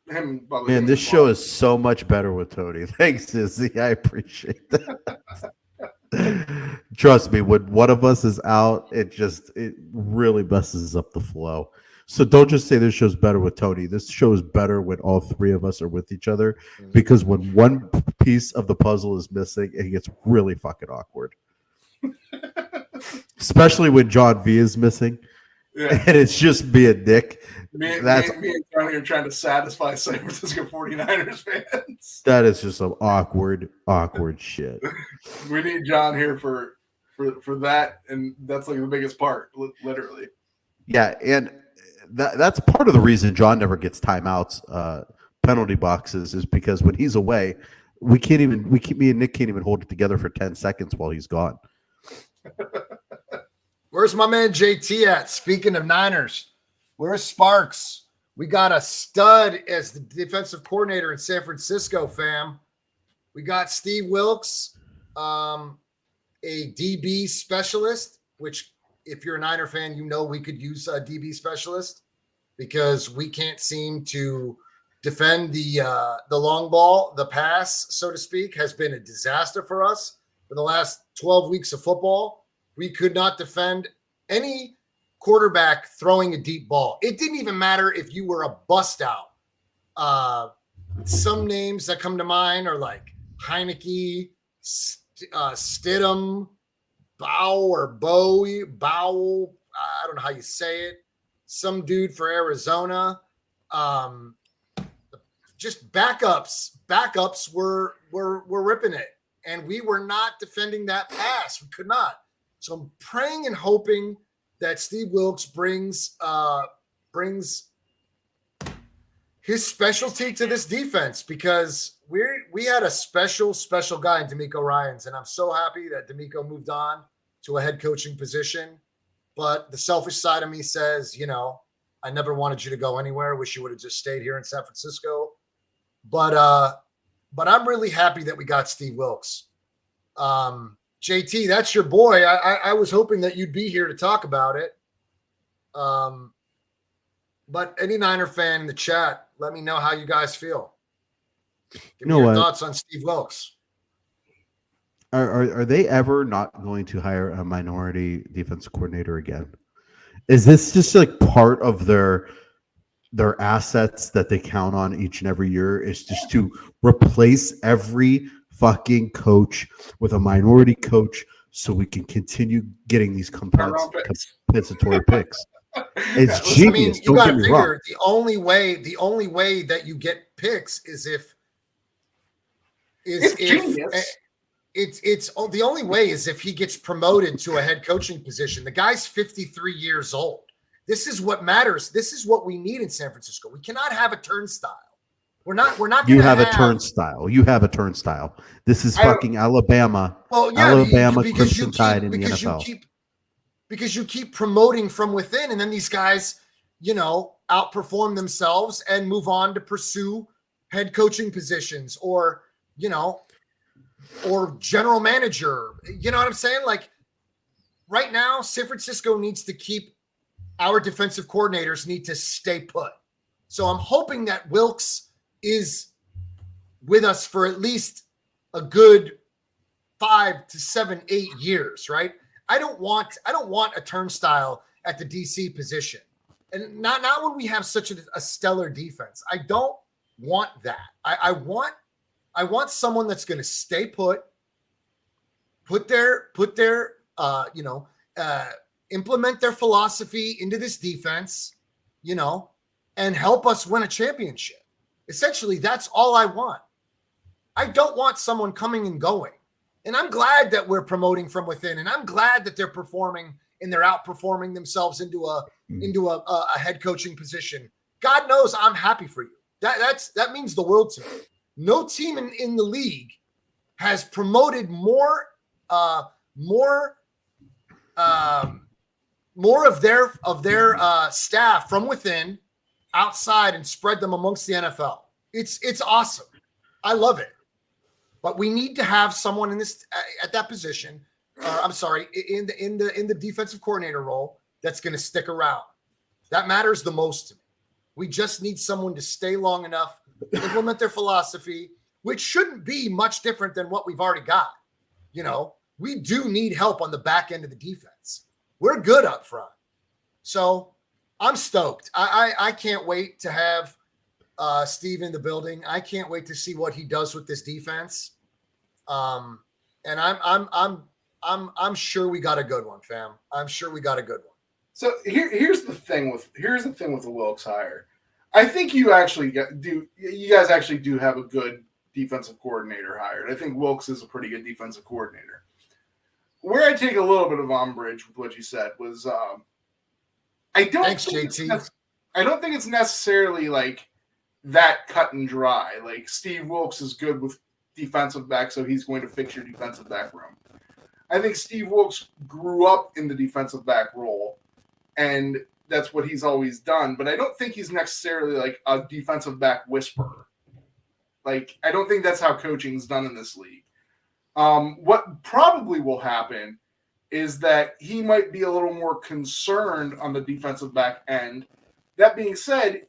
Man, this show is so much better with Tony. Thanks, Izzy. I appreciate that. Trust me, when one of us is out, it really messes up the flow. So don't just say this show's better with Tony. This show is better when all three of us are with each other, because when one piece of the puzzle is missing, it gets really fucking awkward. Especially when John V is missing. Yeah. And it's just me and Nick. Me and Johnny are trying to satisfy San Francisco 49ers fans. That is just some awkward shit. We need John here for that, and that's like the biggest part, literally. Yeah, and that's part of the reason John never gets timeouts, penalty boxes, is because when he's away, me and Nick can't even hold it together for 10 seconds while he's gone. Where's my man JT at? Speaking of Niners, where's Sparks? We got a stud as the defensive coordinator in San Francisco, fam. We got Steve Wilks, a DB specialist, which if you're a Niner fan, you know we could use a DB specialist because we can't seem to defend the long ball. The pass, so to speak, has been a disaster for us for the last 12 weeks of football. We could not defend any quarterback throwing a deep ball. It didn't even matter if you were a bust out. Some names that come to mind are like Heineke, Stidham, Bowie. I don't know how you say it. Some dude for Arizona. Just backups. Backups were ripping it, and we were not defending that pass. We could not. So I'm praying and hoping that Steve Wilks brings his specialty to this defense, because we had a special guy in D'Amico Ryans, and I'm so happy that D'Amico moved on to a head coaching position. But the selfish side of me says, I never wanted you to go anywhere. Wish you would have just stayed here in San Francisco. But I'm really happy that we got Steve Wilks. JT, that's your boy. I was hoping that you'd be here to talk about it. But any Niner fan in the chat, let me know how you guys feel. Give me your thoughts on Steve Wilks. Are they ever not going to hire a minority defensive coordinator again? Is this just like part of their assets that they count on each and every year, is just to replace every fucking coach with a minority coach so we can continue getting these compensatory picks? It's genius. You got to figure the only way that you get picks is if the only way is if he gets promoted to a head coaching position. The guy's 53 years old. This is what matters. This is what we need in San Francisco. We cannot have a turnstile. We're not. You have a turnstile. You have a turnstile. This is fucking Alabama. Well, yeah, Alabama Crimson Tide in the NFL. Because you keep promoting from within, and then these guys, outperform themselves and move on to pursue head coaching positions, or general manager. You know what I'm saying? Like right now, San Francisco needs to keep our defensive coordinators need to stay put. So I'm hoping that Wilks is with us for at least a good 5 to 7, 8 years, right? I don't want a turnstile at the DC position. And not when we have such a stellar defense. I don't want that. I want someone that's going to stay put implement their philosophy into this defense, and help us win a championship. Essentially, that's all I want. I don't want someone coming and going. And I'm glad that we're promoting from within, and I'm glad that they're performing and they're outperforming themselves into a head coaching position. God knows I'm happy for you. That means the world to me. No team in the league has promoted more more of their staff from within, outside, and spread them amongst the NFL. It's awesome. I love it. But we need to have someone in this at that position. I'm sorry, in the defensive coordinator role that's going to stick around. That matters the most to me. We just need someone to stay long enough, implement their philosophy, which shouldn't be much different than what we've already got. You know, we do need help on the back end of the defense. We're good up front. So I'm stoked. I can't wait to have Steve in the building. I can't wait to see what he does with this defense. And I'm sure we got a good one, fam. I'm sure we got a good one. So here's the thing with the Wilks hire. I think you guys actually do have a good defensive coordinator hired. I think Wilks is a pretty good defensive coordinator. Where I take a little bit of umbrage with what you said was I don't think it's necessarily like that cut and dry. Like Steve Wilks is good with defensive back, so he's going to fix your defensive back room. I think Steve Wilks grew up in the defensive back role, and that's what he's always done. But I don't think he's necessarily like a defensive back whisperer. Like, I don't think that's how coaching's done in this league. What probably will happen is that he might be a little more concerned on the defensive back end. That being said,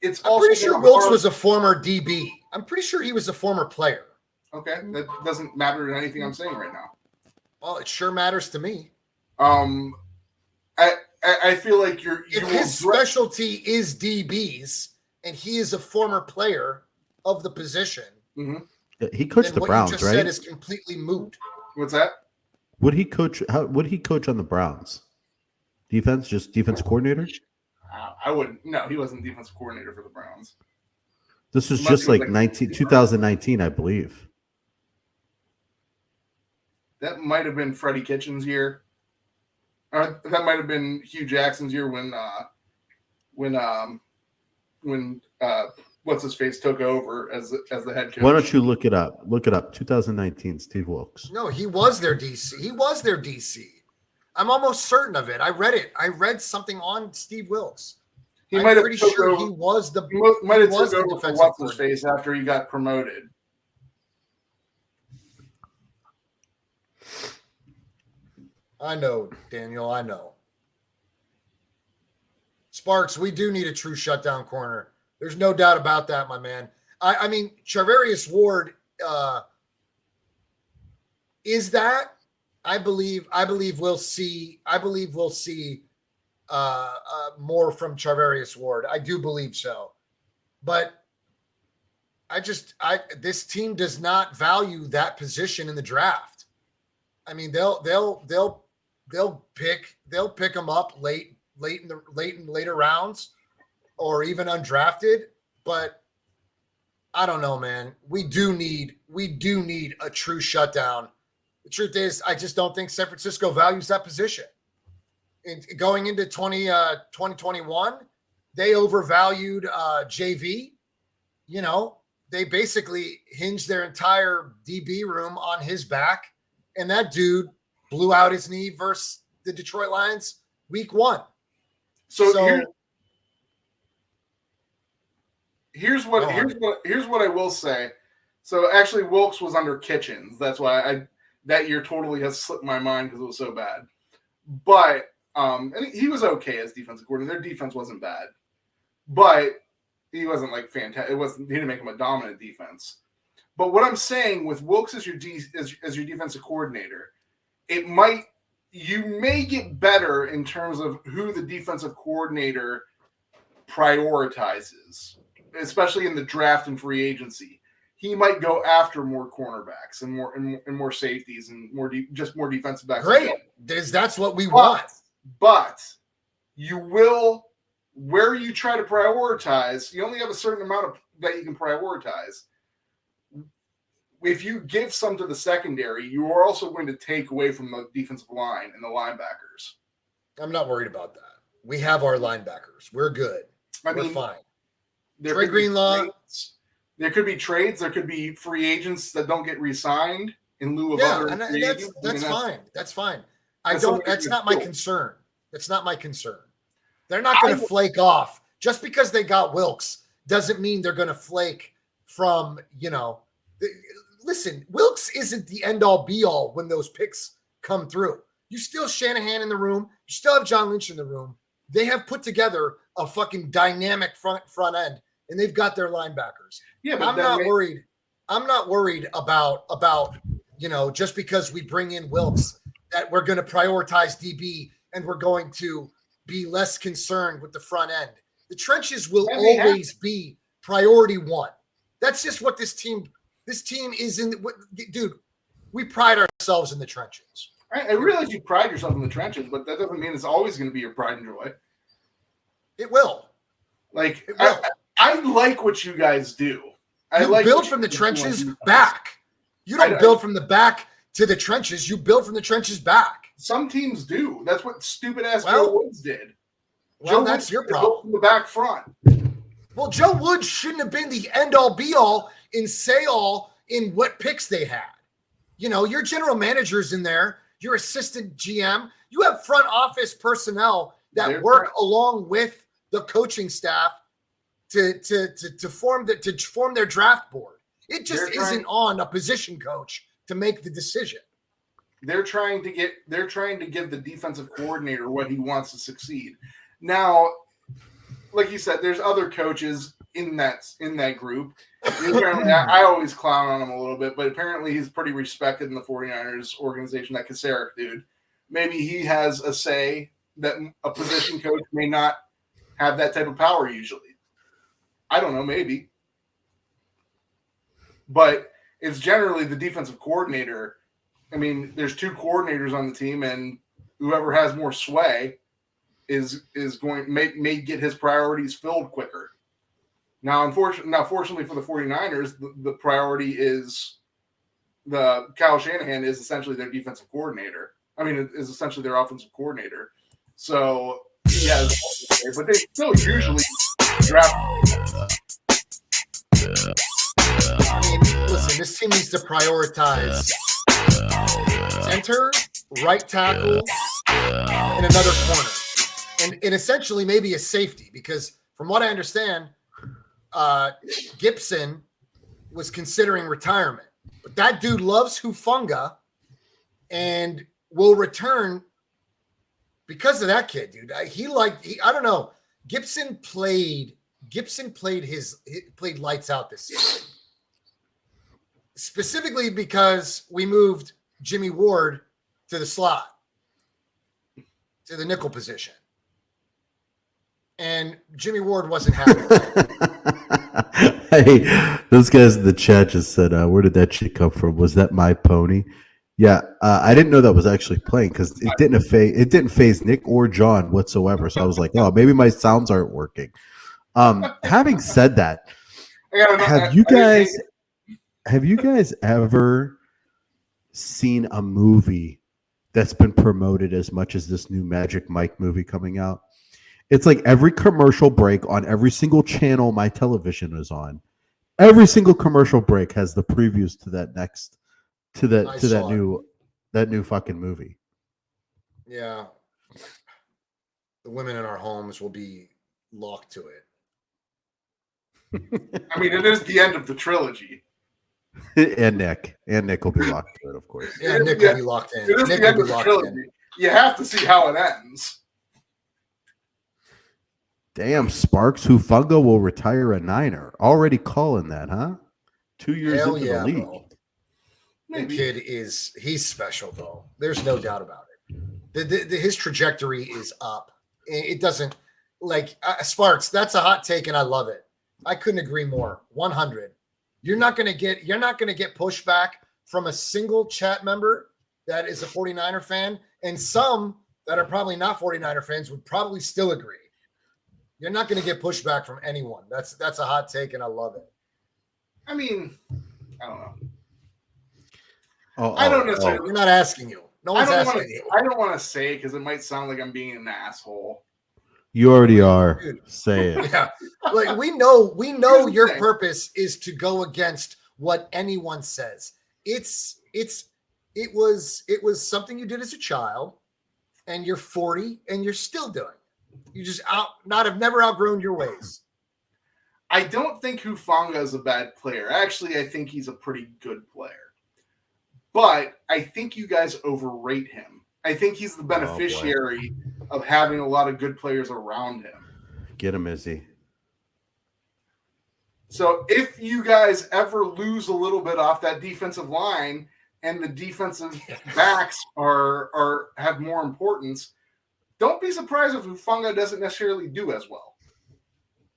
I'm pretty sure Wilks was a former DB. I'm pretty sure he was a former player. Okay, that doesn't matter to anything I'm saying right now. Well, it sure matters to me. I feel like if his specialty is DBs and he is a former player of the position. Mm-hmm. He coached the Browns, right? What you just said is completely moot. What's that? Would he coach? How would he coach on the Browns? Defense, just defense coordinator? I wouldn't. No, he wasn't defensive coordinator for the Browns. This was just like 2019, I believe. That might have been Freddie Kitchens' year. That might have been Hugh Jackson's year when what's his face took over as the head coach. Why don't you look it up? Look it up. 2019, Steve Wilks. No, he was their DC. I'm almost certain of it. I read it. I read something on Steve Wilks. I'm pretty sure over, he was the. He might have took over for what's his face after he got promoted. I know, Daniel. I know. Sparks, we do need a true shutdown corner. There's no doubt about that, my man. I mean, Charvarius Ward is that. I believe we'll see. I believe we'll see more from Charvarius Ward. I do believe so, but this team does not value that position in the draft. I mean, they'll pick them up later rounds, or even undrafted. But I don't know, man. We do need a true shutdown. The truth is, I just don't think San Francisco values that position. Going into 2021, they overvalued JV. You know, they basically hinged their entire DB room on his back, and that dude blew out his knee versus the Detroit Lions week 1. So here's what I will say. So actually, Wilks was under Kitchens. That's why that year totally has slipped my mind because it was so bad. But and he was okay as defensive coordinator. Their defense wasn't bad, but he wasn't like fantastic. He didn't make him a dominant defense. But what I'm saying with Wilks as your defensive coordinator, you may get better in terms of who the defensive coordinator prioritizes, especially in the draft and free agency. He might go after more cornerbacks and more safeties and more defensive backs. Great, that's what we want. But you will, where you try to prioritize, you only have a certain amount that you can prioritize. If you give some to the secondary, you are also going to take away from the defensive line and the linebackers. I'm not worried about that. We have our linebackers. We're good. We're fine. Trey Greenlaw. There could be trades. There could be free agents that don't get re-signed in lieu of other. Yeah, and that's fine. That's fine. That's not my concern. That's not my concern. They're not going to flake off. Just because they got Wilks doesn't mean they're going to flake from, listen, Wilks isn't the end-all be-all when those picks come through. You still have Shanahan in the room. You still have John Lynch in the room. They have put together a fucking dynamic front end, and they've got their linebackers. Yeah, but I'm not worried. I'm not worried about just because we bring in Wilks that we're going to prioritize DB and we're going to be less concerned with the front end. The trenches will always be priority one. That's just what this team is in. Dude, we pride ourselves in the trenches. I realize you pride yourself in the trenches, but that doesn't mean it's always going to be your pride and joy. It will. Like, it will. I like what you guys do. You build from the trenches back. You don't build from the back to the trenches. You build from the trenches back. Some teams do. That's what stupid-ass Joe Woods did. Well, that's your problem. From the back front. Well, Joe Woods shouldn't have been the end-all, be-all, and say-all in what picks they had. Your general manager's in there. Your assistant GM. You have front office personnel that work along with the coaching staff to form their draft board. It just isn't on a position coach to make the decision. They're trying to give the defensive coordinator what he wants to succeed. Now, like you said, there's other coaches in that group. Apparently, I always clown on him a little bit, but apparently he's pretty respected in the 49ers organization, that Kasarik dude. Maybe he has a say that a position coach may not have that type of power usually. I don't know, maybe. But it's generally the defensive coordinator. I mean, there's two coordinators on the team, and whoever has more sway is going may get his priorities filled quicker. Now, fortunately for the 49ers, the priority is Kyle Shanahan is essentially their defensive coordinator. I mean, is essentially their offensive coordinator. So he has, but they still usually draft. I mean, listen, this team needs to prioritize center, right tackle, and another corner. And essentially maybe a safety, because from what I understand, Gibson was considering retirement. But that dude loves Hufanga and will return because of that kid, dude. I don't know. Gibson played lights out this season. Specifically because we moved Jimmy Ward to the slot, to the nickel position. And Jimmy Ward wasn't happy. Hey, those guys in the chat just said, where did that shit come from? Was that my pony? Yeah, I didn't know that was actually playing because it didn't phase Nick or John whatsoever. So I was like, oh, maybe my sounds aren't working. Having said that, have you guys ever seen a movie that's been promoted as much as this new Magic Mike movie coming out? It's like every commercial break on every single channel my television is on. Every single commercial break has the previews to that new fucking movie. Yeah. The women in our homes will be locked to it. I mean, it is the end of the trilogy. And Nick will be locked to it, of course. Yeah, Nick will be locked in. It is the end of the trilogy. You have to see how it ends. Damn, Sparks Hufanga will retire a Niner. Already calling that, huh? 2 years into the league. Bro. The kid he's special, though. There's no doubt about it. His trajectory is up. It doesn't Sparks. That's a hot take, and I love it. I couldn't agree more. 100. You're not gonna get pushback from a single chat member that is a 49er fan, and some that are probably not 49er fans would probably still agree. You're not going to get pushback from anyone. That's a hot take, and I love it. I mean, I don't know. I don't necessarily. We're not asking you. No one's asking you. I don't want to say because it might sound like I'm being an asshole. You already are. Dude. Say it. Yeah, like we know your purpose is to go against what anyone says. It was something you did as a child. and you're 40 and you're still doing it. You just have never outgrown your ways. I don't think Hufanga is a bad player. Actually, I think he's a pretty good player. But I think you guys overrate him. I think he's the beneficiary of having a lot of good players around him. Get him, Izzy. So if you guys ever lose a little bit off that defensive line and the defensive backs have more importance, don't be surprised if Hufanga doesn't necessarily do as well.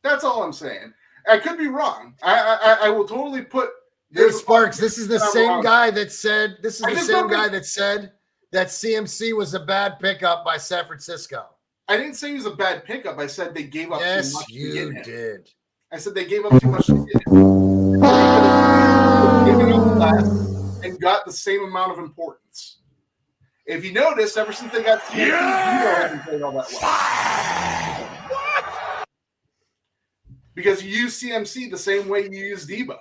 That's all I'm saying. I could be wrong. I will totally put. Hey, Sparks, this is the same guy that said. This is the same guy that said that CMC was a bad pickup by San Francisco. I didn't say he was a bad pickup. I said they gave up too much to get him. Yes, you did. I said they gave up too much to get him. Given up less and got the same amount of importance. If you notice, ever since they got CMC, Debo hasn't played all that well. Because you use CMC the same way you use Debo.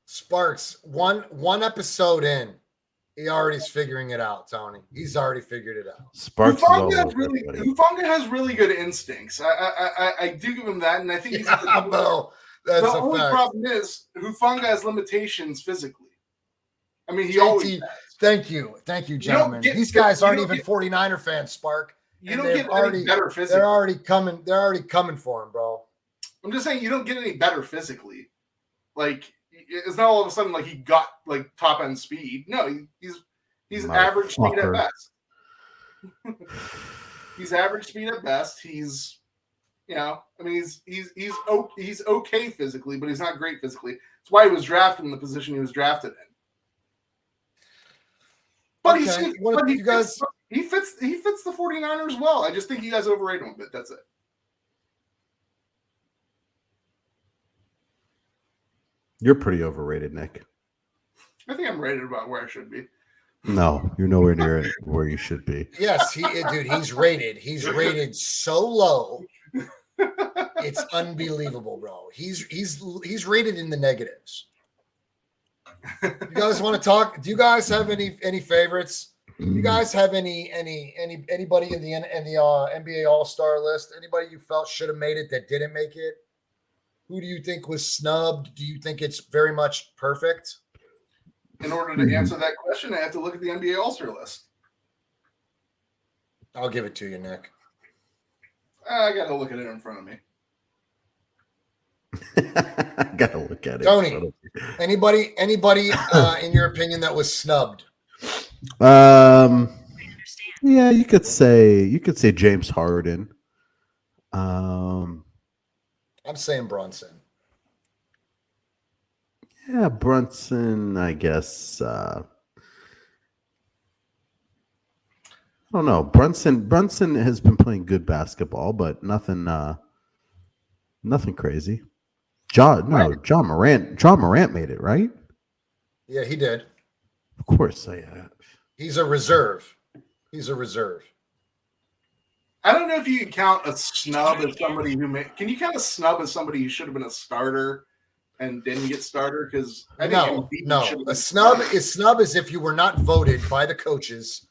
Sparks, one episode in, he already's figuring it out, Tony. He's already figured it out. Sparks Hufanga has really good instincts. I do give him that, and I think he's Bo, that's the a only fact. problem is Hufanga has limitations physically. I mean, he always has. Thank you, gentlemen. These guys aren't even 49er fans, Spark. You don't get any better physically. They're already coming for him, bro. I'm just saying you don't get any better physically. Like, it's not all of a sudden like he got like top end speed. No, he's average speed at best. He's average speed at best. He's, I mean, he's okay physically, but he's not great physically. That's why he was drafted in the position he was drafted in. But he fits the 49ers well. I just think you guys overrate him a bit. That's it. You're pretty overrated, Nick. I think I'm rated about where I should be. No, you're nowhere near where you should be. Yes, he's rated. He's rated so low. It's unbelievable, bro. He's rated in the negatives. You guys want to talk? Do you guys have any favorites? Do you guys have anybody in the NBA All-Star list? Anybody you felt should have made it that didn't make it? Who do you think was snubbed? Do you think it's very much perfect? In order to answer that question, I have to look at the NBA All-Star list. I'll give it to you, Nick. I got to look at it in front of me. I got to look at it. Tony, anybody in your opinion that was snubbed? Yeah, you could say James Harden. I'm saying Brunson. Yeah, Brunson, I guess. I don't know. Brunson has been playing good basketball, but nothing crazy. John Morant made it, right? Yeah, he did. Of course. He's a reserve. I don't know if you can count a snub as somebody can you count a snub as somebody who should have been a starter and didn't get starter? Because no. A snub is if you were not voted by the coaches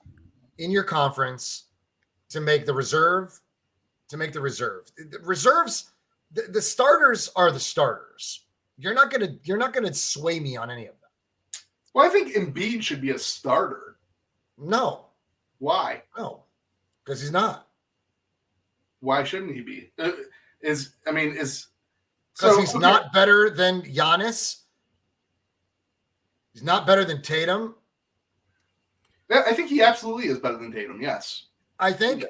in your conference to make the reserve. The reserves, the starters are the starters. You're not gonna sway me on any of them. Well, I think Embiid should be a starter. No. Why? No, because he's not. Why shouldn't he be? Because he's not better than Giannis. He's not better than Tatum. I think he absolutely is better than Tatum. Yes. I think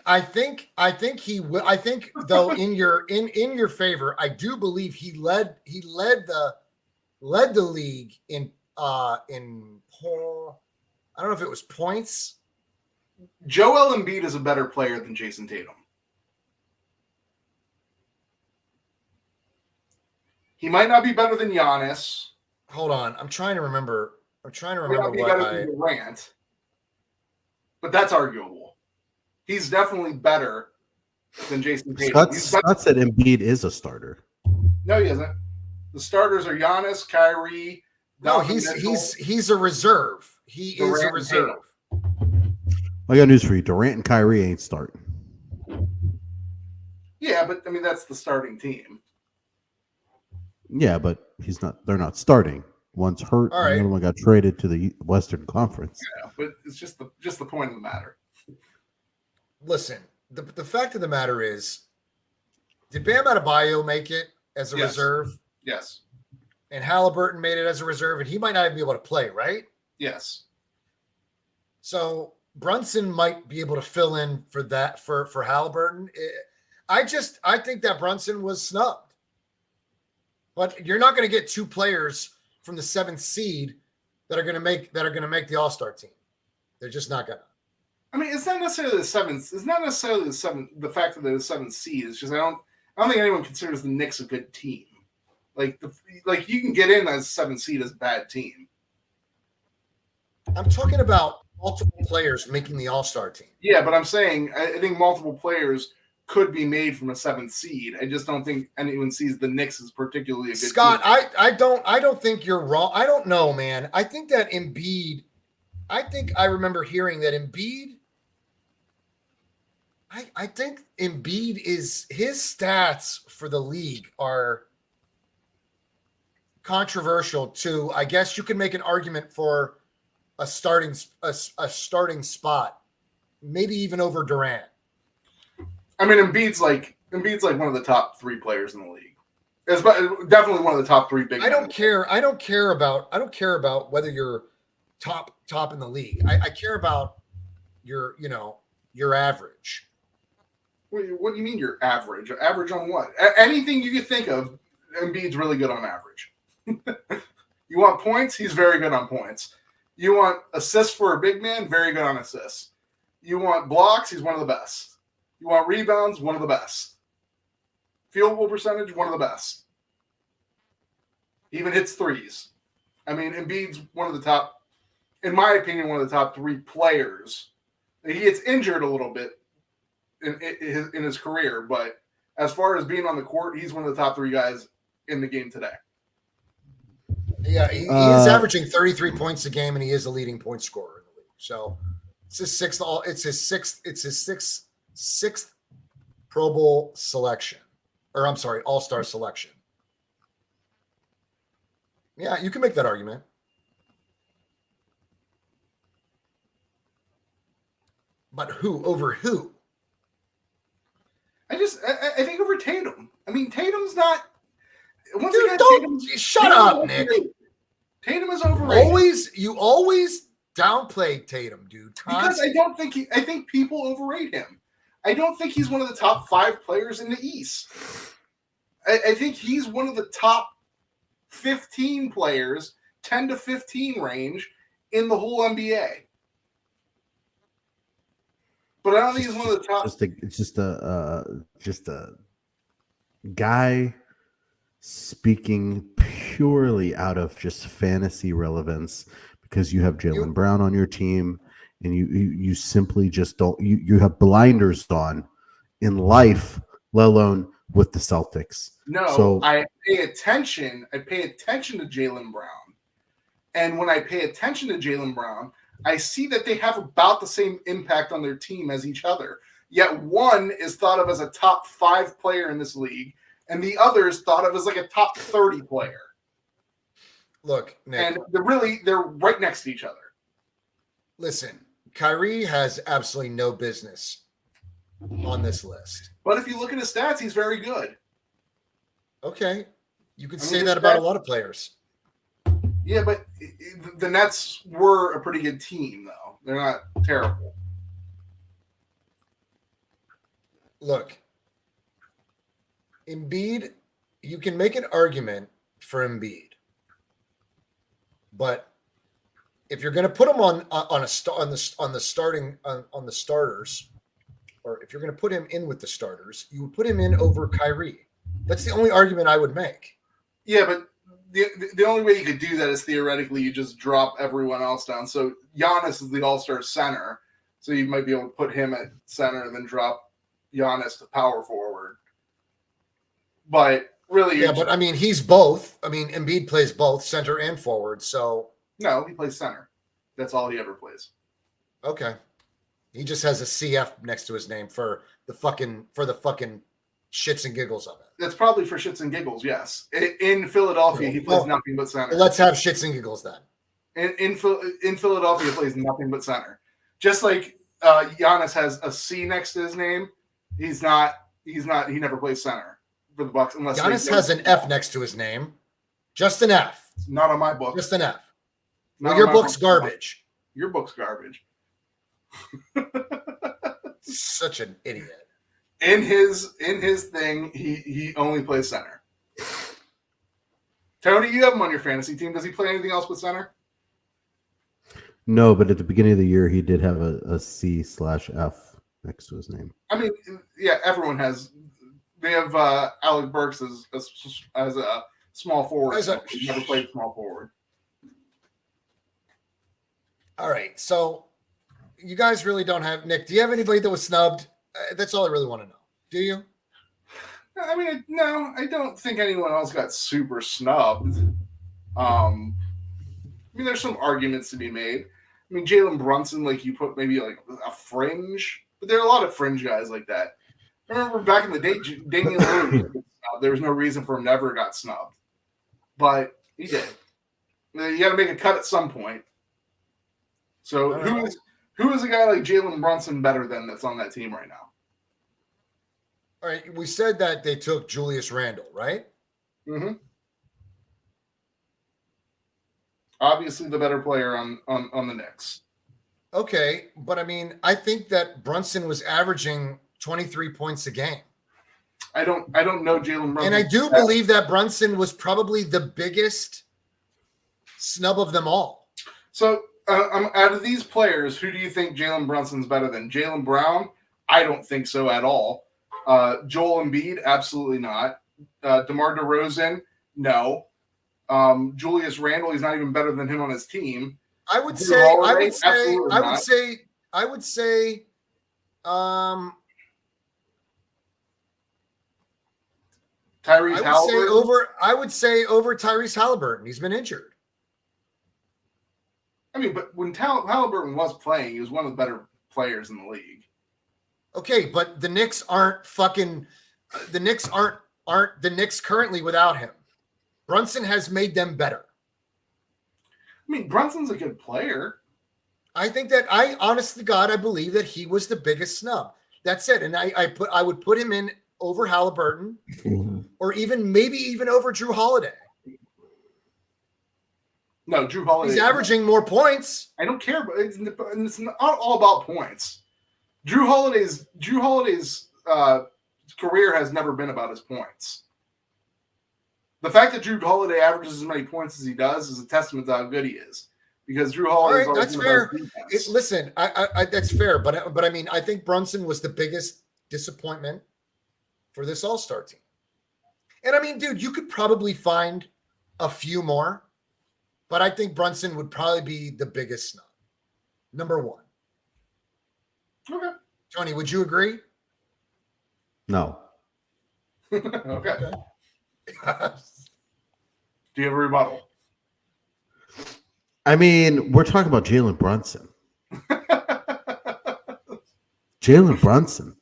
he will. I think though in your favor, I do believe he led the league in I don't know if it was points. Joel Embiid is a better player than Jason Tatum. He might not be better than Giannis. Hold on, I'm trying to remember. He might not be better than Durant, but that's arguable. He's definitely better than Jason Tatum. Scott said Embiid is a starter. No, he isn't. The starters are Giannis, Kyrie. No, he's a reserve. He is a reserve. I got news for you. Durant and Kyrie ain't starting. Yeah, but I mean that's the starting team. Yeah, but they're not starting. One's hurt, All and the right. other one got traded to the Western Conference. Yeah, but it's just the point of the matter. Listen, the fact of the matter is, did Bam Adebayo make it as a Yes. reserve? Yes. And Halliburton made it as a reserve, and he might not even be able to play, right? Yes. So Brunson might be able to fill in for that for Halliburton. I think that Brunson was snubbed. But you're not going to get two players from the 7th seed that are going to make the All-Star team. They're just not going to. I mean, it's not necessarily the 7th. It's not necessarily the fact that they're the 7th seed. It's just I don't think anyone considers the Knicks a good team. Like you can get in as 7th seed as a bad team. I'm talking about multiple players making the All-Star team. Yeah, but I'm saying I think multiple players could be made from a 7th seed. I just don't think anyone sees the Knicks as particularly a good Scott, team. I don't think you're wrong. I don't know, man. I think that Embiid, I remember hearing that Embiid, I think Embiid is his stats for the league are controversial too. I guess you can make an argument for a starting spot, maybe even over Durant. I mean, Embiid's like one of the top 3 players in the league. It's definitely one of the top 3 big. I don't care about whether you're top in the league. I care about your average. What do you mean your average? Average on what? Anything you could think of, Embiid's really good on average. You want points? He's very good on points. You want assists for a big man? Very good on assists. You want blocks? He's one of the best. You want rebounds? One of the best. Field goal percentage? One of the best. He even hits threes. I mean, Embiid's one of the top, in my opinion, one of the top 3 players. He gets injured a little bit in his career, but as far as being on the court, he's one of the top 3 guys in the game today. Yeah, he is averaging 33 points a game, and he is a leading point scorer in the league. So it's his sixth Pro Bowl selection, or I'm sorry, All-Star selection. Yeah, you can make that argument. But who over who? I think over Tatum. I mean, Tatum's not. Once Dude, again, don't shut up, Nick. Tatum is overrated. You always downplay Tatum, dude. Because I don't think I think people overrate him. I don't think he's one of the top 5 players in the East. I think he's one of the top 15 players, 10 to 15 range in the whole NBA. But I don't think he's one of the top. Just a guy speaking purely out of just fantasy relevance because you have Jaylen Brown on your team. And you simply just don't you have blinders on in life, let alone with the Celtics. No, so I pay attention. I pay attention to Jaylen Brown, and when I pay attention to Jaylen Brown, I see that they have about the same impact on their team as each other. Yet one is thought of as a top 5 player in this league, and the other is thought of as like a top 30 player. Look, Nick, and they're right next to each other. Listen, Kyrie has absolutely no business on this list. But if you look at his stats, he's very good. Okay. You can say that about a lot of players. Yeah, but the Nets were a pretty good team, though. They're not terrible. Look, Embiid, you can make an argument for Embiid. But if you're going to put him on the starters, or if you're going to put him in with the starters, you would put him in over Kyrie. That's the only argument I would make. Yeah, but the only way you could do that is theoretically you just drop everyone else down. So Giannis is the all-star center, so you might be able to put him at center and then drop Giannis to power forward. But really, yeah, but I mean, he's both. I mean, Embiid plays both center and forward. So no, he plays center. That's all he ever plays. Okay. He just has a CF next to his name for the fucking shits and giggles of it. That's probably for shits and giggles. Yes, in Philadelphia, he plays nothing but center. Let's have shits and giggles then. In Philadelphia, he plays nothing but center. Just like Giannis has a C next to his name, he never plays center for the Bucks unless Giannis has an F next to his name. Just an F. Not on my book. Just an F. Not Your on my book's book. garbage. Your book's garbage. Such an idiot. In his thing, he only plays center. Tony, you have him on your fantasy team. Does he play anything else but center? No, but at the beginning of the year, he did have a C/F next to his name. I mean, yeah, everyone has. They have Alec Burks as a small forward. He never played small forward. All right, so you guys really don't have Nick. Do you have anybody that was snubbed? That's all I really want to know. Do you? I mean, no, I don't think anyone else got super snubbed. I mean, there's some arguments to be made. I mean, Jalen Brunson, like you put maybe like a fringe, but there are a lot of fringe guys like that. I remember back in the day, Damian Lillard, there was no reason for him never got snubbed, but he did. You got to make a cut at some point. So who is a guy like Jalen Brunson better than that's on that team right now? All right, we said that they took Julius Randle, right? Mm-hmm. Obviously, the better player on the Knicks. Okay, but I mean, I think that Brunson was averaging 23 points a game. I don't know Jalen Brunson. And I do believe that Brunson was probably the biggest snub of them all. So, out of these players, who do you think Jalen Brunson's better than? Jaylen Brown? I don't think so at all. Joel Embiid? Absolutely not. DeMar DeRozan? No. Julius Randle? He's not even better than him on his team. I would say Tyrese Halliburton. I would say over Tyrese Halliburton. He's been injured. I mean, but when Halliburton was playing, he was one of the better players in the league. Okay, but the Knicks aren't the Knicks aren't the Knicks currently without him. Brunson has made them better. I mean, Brunson's a good player. I think that honest to God, I believe that he was the biggest snub. That's it. And I would put him in over Halliburton or maybe even over Drew Holiday. No, Drew Holiday. He's averaging more points. I don't care, but it's not all about points. Drew Holiday's career has never been about his points. The fact that Drew Holiday averages as many points as he does is a testament to how good he is. Because Drew Holiday, all right, that's fair. Listen, I that's fair, but I mean, I think Brunson was the biggest disappointment for this All-Star team. And I mean, dude, you could probably find a few more, but I think Brunson would probably be the biggest snub. Number one. Okay. Tony, would you agree? No. Okay. Do you have a rebuttal? I mean, we're talking about Jalen Brunson. Jalen Brunson.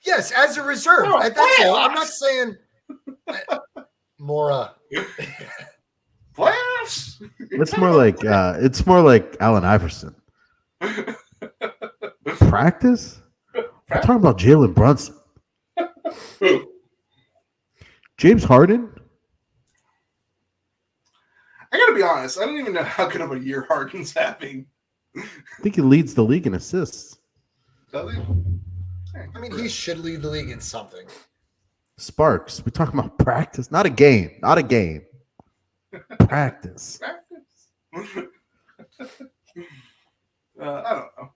Yes, as a reserve. Oh, That's all. I'm not saying Mora. Playoffs. It's more like Allen Iverson. Practice? We're talking about Jalen Brunson. James Harden? I gotta be honest, I don't even know how good of a year Harden's having. I think he leads the league in assists. Does he? I mean, he should lead the league in something. Sparks. We're talking about practice, not a game. Not a game. Practice. I don't know.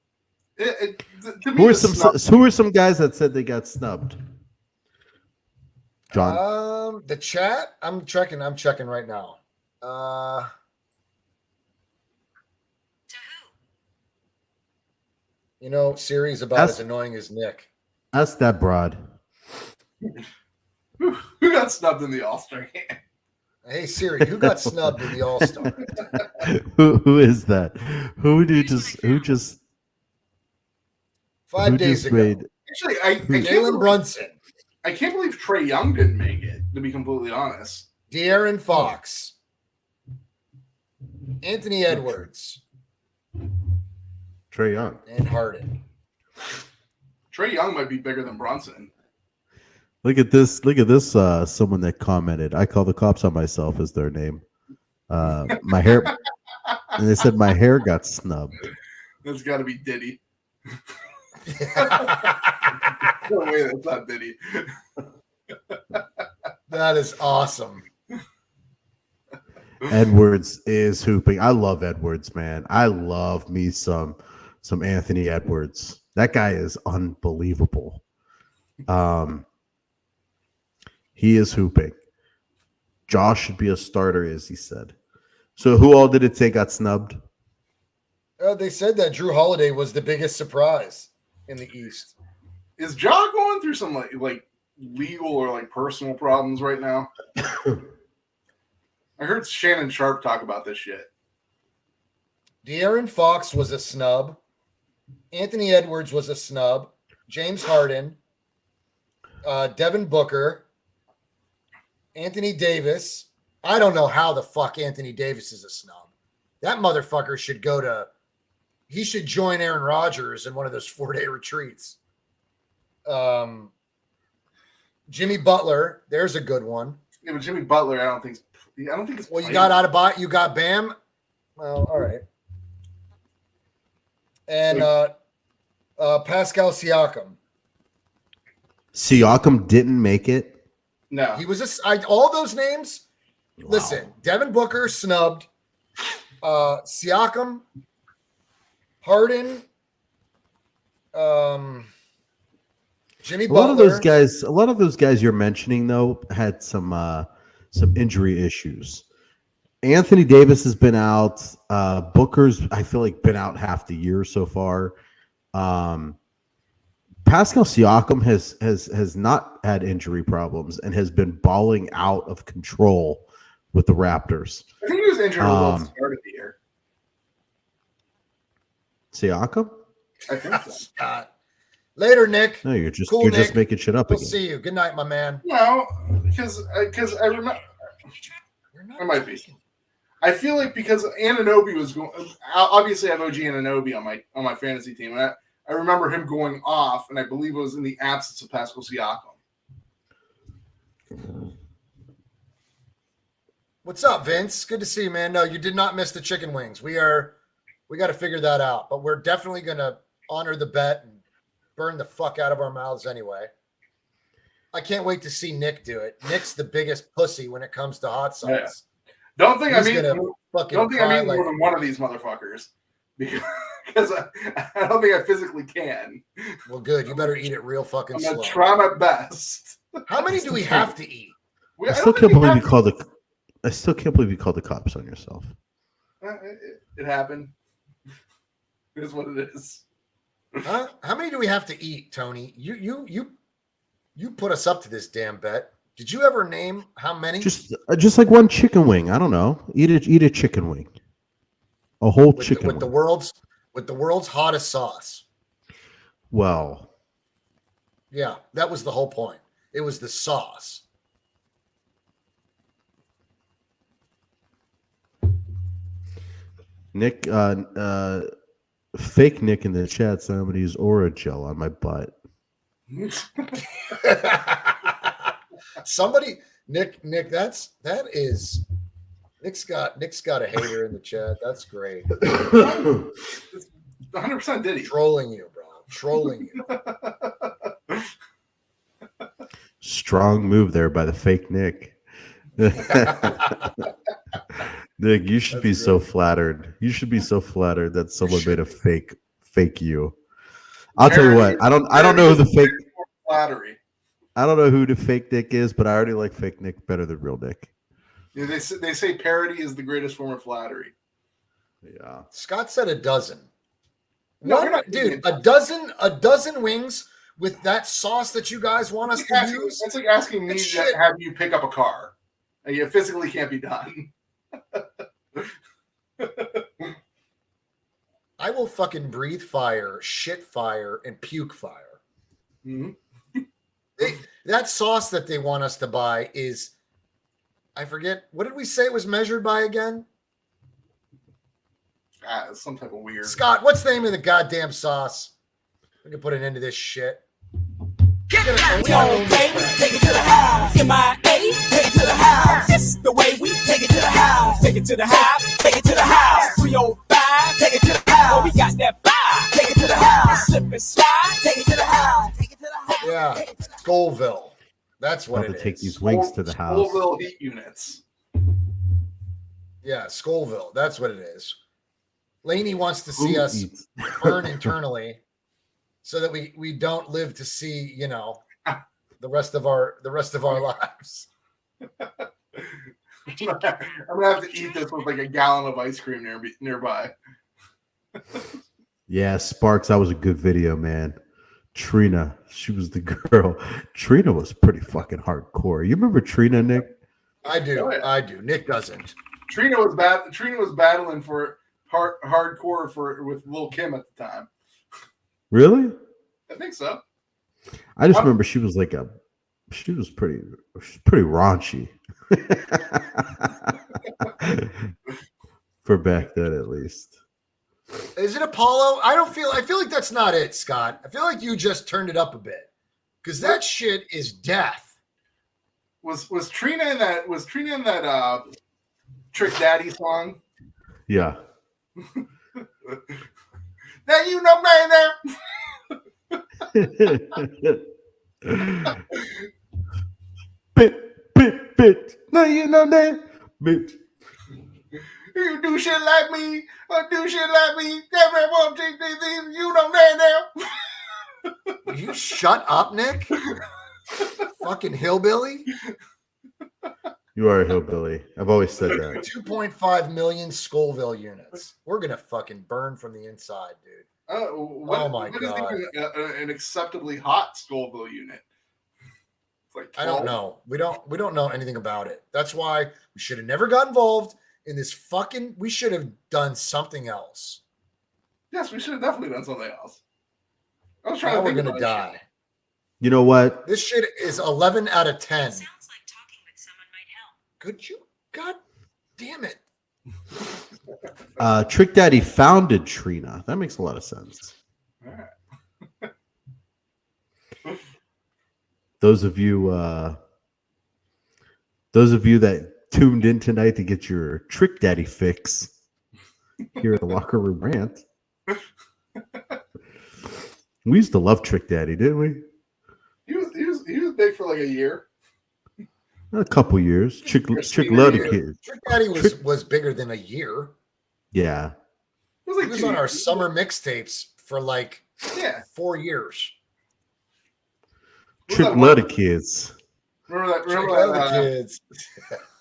To me, Who are some guys that said they got snubbed? John. The chat. I'm checking right now. Siri's about as annoying as Nick. Ask that broad. Who got snubbed in the All-Star game? Hey Siri, who got snubbed in the All-Star? Who is that? Who just 5 Who days just ago. made- Actually, I Jalen can't, Brunson, I can't believe Trae Young didn't make it, to be completely honest. De'Aaron Fox, Anthony Edwards, Trae Young. and Harden. Trae Young might be bigger than Brunson. Look at this. Look at this. Someone that commented. I call the cops on myself is their name. My hair. And they said my hair got snubbed. That's got to be Diddy. No way, that's not Diddy. That is awesome. Edwards is hooping. I love Edwards, man. I love me some Anthony Edwards. That guy is unbelievable. He is hooping. Josh should be a starter, as he said. So who all did it say got snubbed? They said that Drew Holiday was the biggest surprise in the East. Is Ja going through some like legal or like personal problems right now? I heard Shannon Sharp talk about this shit. De'Aaron Fox was a snub. Anthony Edwards was a snub. James Harden, Devin Booker, Anthony Davis. I don't know how the fuck Anthony Davis is a snub. That motherfucker should he should join Aaron Rodgers in one of those 4-day retreats. Jimmy Butler, there's a good one. Yeah, but Jimmy Butler, I don't think it's Well, you got you got Bam. Well, all right. And Pascal Siakam. Siakam didn't make it. No. He was all those names. Wow. Listen, Devin Booker snubbed. Siakam, Harden, Jimmy Butler. A lot of those guys you're mentioning though had some injury issues. Anthony Davis has been out. Booker's, I feel like, been out half the year so far. Pascal Siakam has not had injury problems and has been balling out of control with the Raptors. I think he was injured at the start of the year. Siakam? I think so. Scott. Later, Nick. No, you're just Nick. making shit up We'll again. see you. Good night, my man. No, because I remember. It might be. I feel like because Anunoby was going. Obviously, I have OG Anunoby on my fantasy team, and I remember him going off, and I believe it was in the absence of Pascal Siakam. What's up, Vince? Good to see you, man. No, you did not miss the chicken wings. We got to figure that out, but we're definitely going to honor the bet and burn the fuck out of our mouths anyway. I can't wait to see Nick do it. Nick's the biggest pussy when it comes to hot sauce. Yeah. Don't think He's I mean gonna more than one of these motherfuckers because I don't think I physically can. Well, good. You better eat it real fucking I'm slow. gonna try my best. How many do we have to eat? I still can't believe you called the cops on yourself. It happened. It is what it is. Huh? How many do we have to eat, Tony? You put us up to this damn bet. Did you ever name how many? Just like one chicken wing. I don't know. Eat a chicken wing. A whole chicken with wing. the world's hottest sauce. Well, yeah, that was the whole point. It was the sauce. Nick, fake Nick in the chat. Somebody's Aura gel on my butt. Somebody, Nick, Nick's got a hater in the chat. That's great. 100% did he? Trolling you, bro. Trolling you. Strong move there by the fake Nick. Nick, you should be so flattered. You should be so flattered that someone made a fake you. I'll tell you what. I don't know who the fake flattery. I don't know who the fake Nick is, but I already like fake Nick better than real Nick. Yeah, they say parody is the greatest form of flattery. Yeah. Scott said a dozen. No, What? we're not Dude, eating a dozen wings with that sauce that you guys want us to use. That's like asking me to have you pick up a car. It physically can't be done. I will fucking breathe fire, shit fire, and puke fire. Mhm. That sauce that they want us to buy is, I forget, what did we say it was measured by again? It's some type of weird. Scott, what's the name of the goddamn sauce? We can put an end to this shit. Yo, baby, take it to the house. MIA, take it to the house. This the way we take it to the house. Take it to the house. Take it to the house. 305, take it to the house. Oh, we got that fire. Take it to the house. Slip and slide. Take it to the house. Take it to the house. Yeah, Scoville. That's what About it to take is. these wings to the house. Scoville heat units. Yeah, Scoville. That's what it is. Laney wants to see Who us eats? burn internally, so that we don't live to see, you know, the rest of our lives. I'm gonna have to eat this with like a gallon of ice cream nearby. Yeah, Sparks, that was a good video, man. Trina, she was the girl. Trina was pretty fucking hardcore. You remember Trina, Nick? I do. Oh, yeah. I do. Nick doesn't. Trina was battling for hardcore with Lil Kim at the time. Really? I think so. I just remember she was pretty raunchy. For back then, at least. Is it Apollo? I feel like that's not it, Scott. I feel like you just turned it up a bit. Because that shit is death. Was Trina in that Trick Daddy song? Yeah. Now you know, man. bit. No, you know that. Bit. You do shit like me, or do shit like me. Everyone take these things. You know that now. Will you shut up, Nick? Fucking hillbilly. You are a hillbilly. I've always said that. 2.5 million Scoville units. We're gonna fucking burn from the inside, dude. What is even an acceptably hot Scoville unit? It's like 12. I don't know. We don't know anything about it. That's why we should have never got involved in this fucking. We should have done something else. Yes, we should have definitely done something else. I was trying Now to we're think gonna about die. You know what? This shit is 11 out of 10. Sounds like talking with someone might help. Could you? God damn it. Trick Daddy founded Trina. That makes a lot of sense. All right. Those of you that tuned in tonight to get your Trick Daddy fix here at the Locker Room Rant. We used to love Trick Daddy, didn't we? He was big for like a year. A couple years. Trick Christina loved the year. kid. Trick Daddy was bigger than a year. Yeah. It was He like was 2 on our years. summer mixtapes for like 4 years. Trick loved the kids. Remember Trick loved the kids.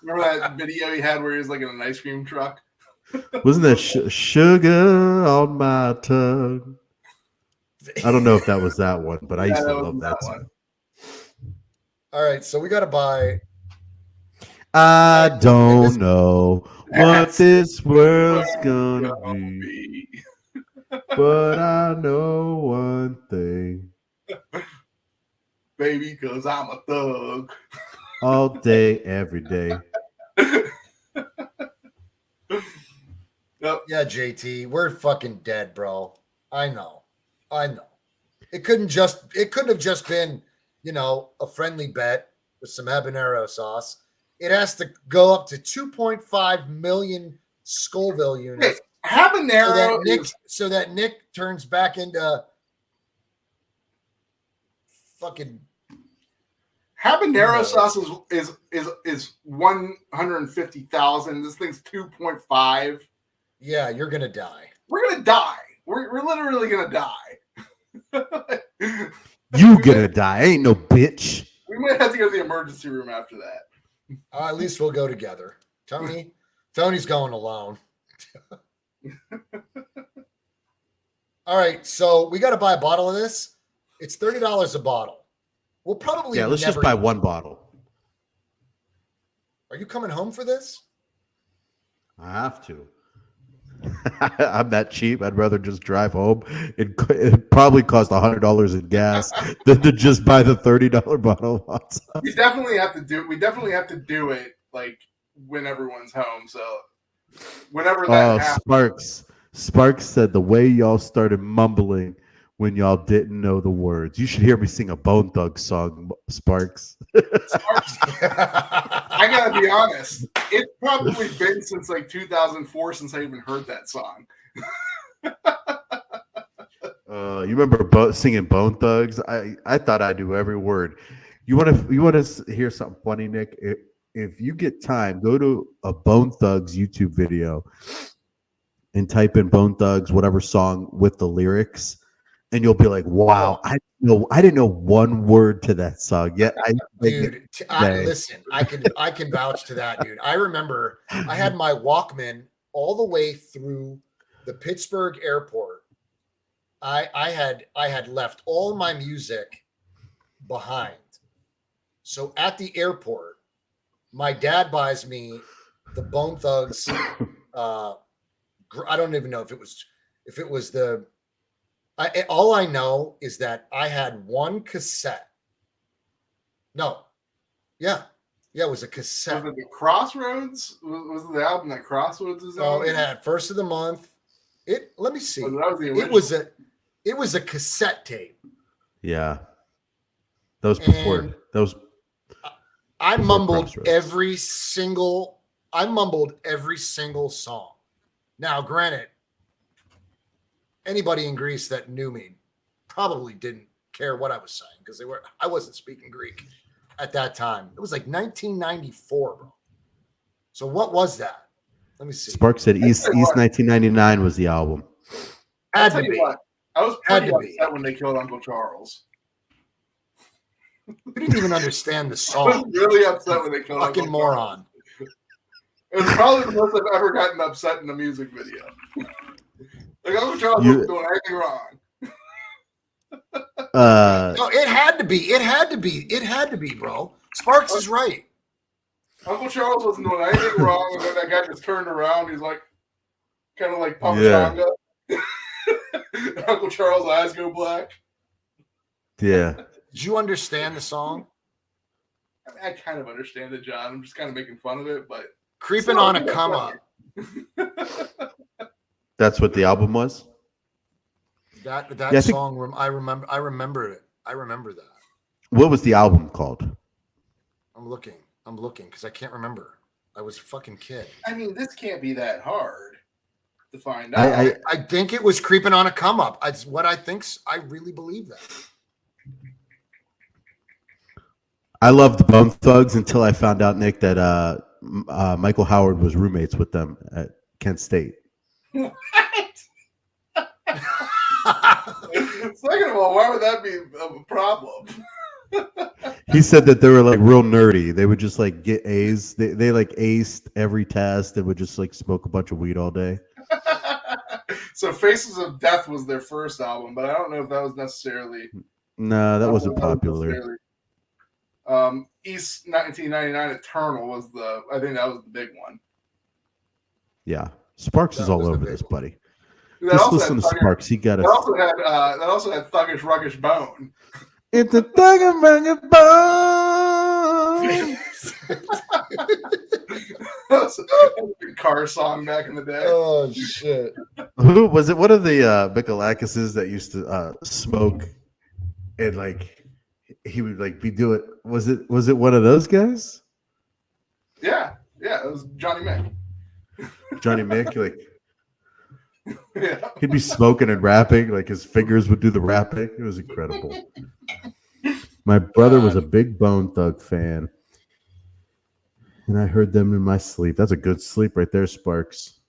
Remember that video he had where he was like in an ice cream truck? Wasn't that sugar on my tongue? I don't know if that was that one, but I used to love that one. All right, so we got to buy. I don't know what this world's gonna be, but I know one thing. Baby, because I'm a thug. All day, every day. Yep. Yeah, JT, we're fucking dead, bro. I know. It couldn't have just been, you know, a friendly bet with some habanero sauce. It has to go up to 2.5 million Scoville units. Habanero So that Nick turns back into fucking Habanero sauce is 150,000. This thing's 2.5. Yeah, you're gonna die. We're gonna die. We're literally gonna die. You gonna die, ain't no bitch. We might have to go to the emergency room after that. At least we'll go together. Tony's going alone. All right, so we got to buy a bottle of this. It's $30 a bottle. We'll probably Let's just never buy eat one it. bottle. Are you coming home for this? I have to. I'm that cheap. I'd rather just drive home. It probably cost $100 in gas than to just buy the $30 bottle of hot sauce. We definitely have to do it like when everyone's home. So whenever that happens. Sparks said the way y'all started mumbling when y'all didn't know the words. You should hear me sing a Bone Thug song, Sparks. I gotta be honest. It's probably been since like 2004 since I even heard that song. You remember singing Bone Thugs? I thought I knew every word. You want to hear something funny, Nick? If you get time, go to a Bone Thugs YouTube video and type in Bone Thugs, whatever song with the lyrics, and you'll be like, "Wow, I didn't know one word to that song yet." Dude, listen, I can vouch to that, dude. I remember I had my Walkman all the way through the Pittsburgh airport. I had left all my music behind. So at the airport, my dad buys me the Bone Thugs. I don't even know if it was the. All I know is that I had one cassette. No, yeah, it was a cassette. Was it the Crossroads? Was it the album that Crossroads is on? Oh, it had First of the Month. Let me see. That was the original. It was a cassette tape. Yeah, that was before. And that was. I before mumbled Crossroads. every single song. Now, granted, anybody in Greece that knew me probably didn't care what I was saying because I wasn't speaking Greek at that time. It was like 1994, bro. So what was that? Let me see. Sparks said East 1999 was the album. I'll Had tell to you be. what, I was Had pretty to be. upset when they killed Uncle Charles. You didn't even understand the I was song. really upset when they killed Fucking Uncle Charles. moron. It was probably the most I've ever gotten upset in a music video. Like Uncle Charles wasn't doing anything wrong. No, it had to be. It had to be. It had to be, bro. Sparks is right. Uncle Charles wasn't doing anything wrong, and then that guy just turned around. He's like, kind of like Yeah. Pamashanga. Uncle Charles' eyes go black. Yeah. Did you understand the song? I mean, I kind of understand it, John. I'm just kind of making fun of it, but Creeping on a come up. That's what the album was. That Yeah, I think- song. I remember it. I remember that. What was the album called? I'm looking because I can't remember. I was a fucking kid. I mean, this can't be that hard to find out. I think it was Creeping on a Come Up. It's what I think. I really believe that. I loved Bone Thugs until I found out, Nick, that Michael Howard was roommates with them at Kent State. What? Second of all, why would that be a problem? He said that they were like real nerdy. They would just like get A's. They like aced every test and would just like smoke a bunch of weed all day. So Faces of Death was their first album, but I don't know if that was necessarily. No, that wasn't was popular. necessarily- East 1999 Eternal was I think that was the big one. Yeah. Sparks is That all was the over big this, one. buddy. That Just also listen to had Thuggish- Sparks. He got That us. also had Thuggish Ruggish Bone. It's a thug among a bone. That was a big car song back in the day. Oh shit! Who was it? One of the Michelakises that used to smoke and like he would like be doing. Was it one of those guys? Yeah, it was Johnny Mick. Johnny Mick, like Yeah. he'd be smoking and rapping, like his fingers would do the rapping. It was incredible. My brother was a big Bone Thug fan, and I heard them in my sleep. That's a good sleep right there, Sparks.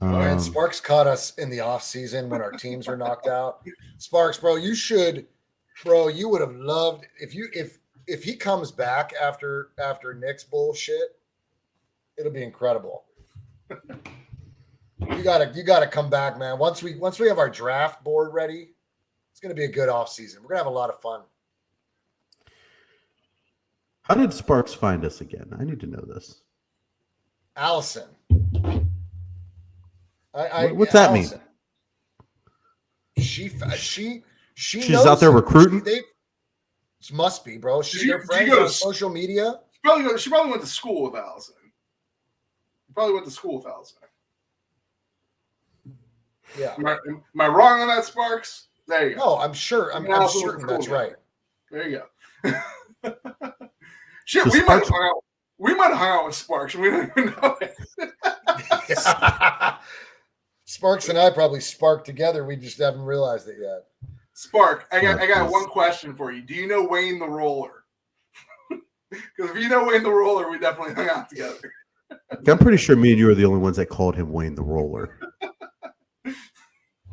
And Sparks caught us in the off season when our teams were knocked out. Sparks, bro, you would have loved if he comes back after Nick's bullshit. It'll be incredible. You gotta come back, man. Once we have our draft board ready, it's gonna be a good off season. We're gonna have a lot of fun. How did Sparks find us again? I need to know this. Allison. What's that mean? Allison, She She's knows out there him. recruiting? They must be, bro. They're Did friends you go on to- social media. She probably went to school with Allison. Yeah. Am I wrong on that, Sparks? There you go. No, I'm sure. I'm certain that's right. There you go. Shit, So we Sparks- might have hung out with Sparks. We don't even know it. Sparks and I probably sparked together. We just haven't realized it yet. Spark, I got one question for you. Do you know Wayne the Roller? Because if you know Wayne the Roller, we definitely hung out together. I'm pretty sure me and you are the only ones that called him Wayne the Roller.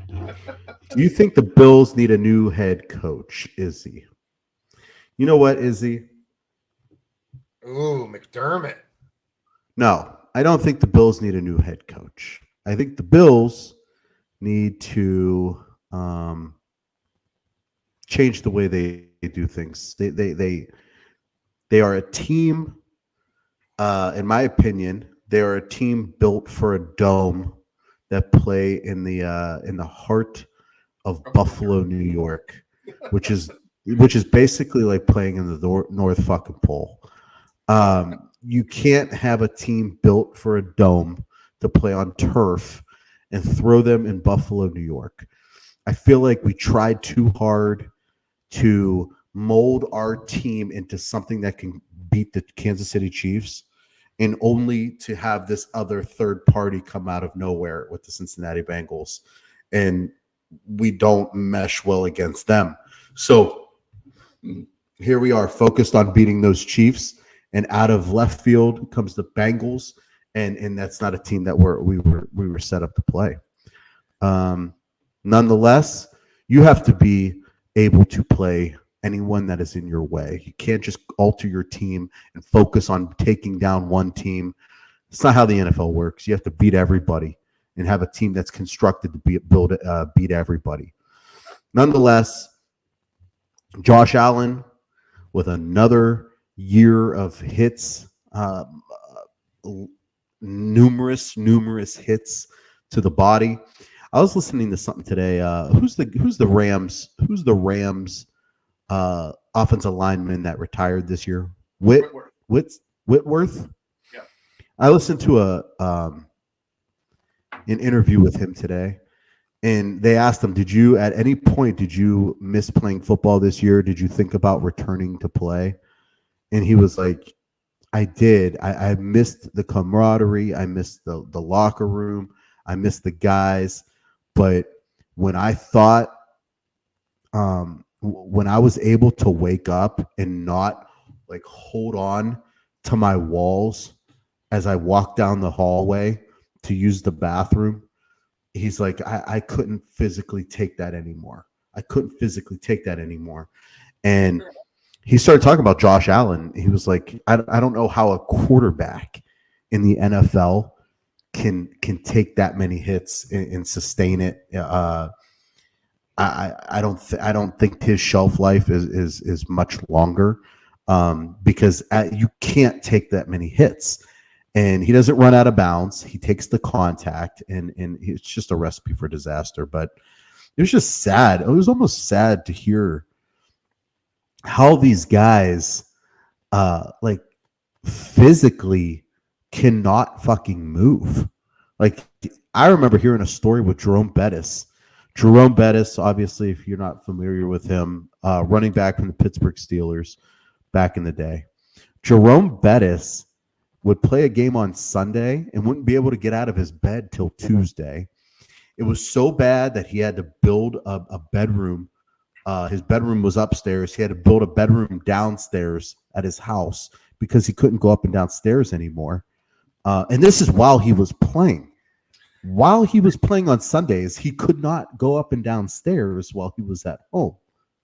Do you think the Bills need a new head coach, Izzy? You know what, Izzy? Ooh, McDermott. No, I don't think the Bills need a new head coach. I think the Bills need to change the way they do things. They are a team. In my opinion, they are a team built for a dome that play in the heart of Buffalo, New York, which is basically like playing in the North fucking Pole. You can't have a team built for a dome to play on turf and throw them in Buffalo, New York. I feel like we tried too hard to mold our team into something that can beat the Kansas City Chiefs, and only to have this other third party come out of nowhere with the Cincinnati Bengals. And we don't mesh well against them. So here we are, focused on beating those Chiefs, and out of left field comes the Bengals, and that's not a team that we were set up to play. Nonetheless, you have to be able to play anyone that is in your way. You can't just alter your team and focus on taking down one team. It's not how the NFL works. You have to beat everybody and have a team that's constructed to beat everybody. Nonetheless, Josh Allen with another year of hits, numerous hits to the body. I was listening to something today. Who's the Rams offensive lineman that retired this year? Whitworth. Yeah. I listened to an interview with him today, and they asked him, at any point did you miss playing football this year? Did you think about returning to play? And he was like, I did. I missed the camaraderie. I missed the locker room. I missed the guys. But when I thought, when I was able to wake up and not like hold on to my walls as I walked down the hallway to use the bathroom, he's like, I couldn't physically take that anymore. And he started talking about Josh Allen. He was like, I don't know how a quarterback in the NFL can take that many hits and sustain it. I don't think his shelf life is much longer, because you can't take that many hits, and he doesn't run out of bounds. He takes the contact, and it's just a recipe for disaster. But it was just sad. It was almost sad to hear how these guys, like, physically cannot fucking move. Like, I remember hearing a story with Jerome Bettis. Jerome Bettis, obviously, if you're not familiar with him, running back from the Pittsburgh Steelers back in the day. Jerome Bettis would play a game on Sunday and wouldn't be able to get out of his bed till Tuesday. It was so bad that he had to build a bedroom. His bedroom was upstairs. He had to build a bedroom downstairs at his house because he couldn't go up and downstairs anymore. And this is while he was playing. While he was playing on Sundays, he could not go up and downstairs while he was at home.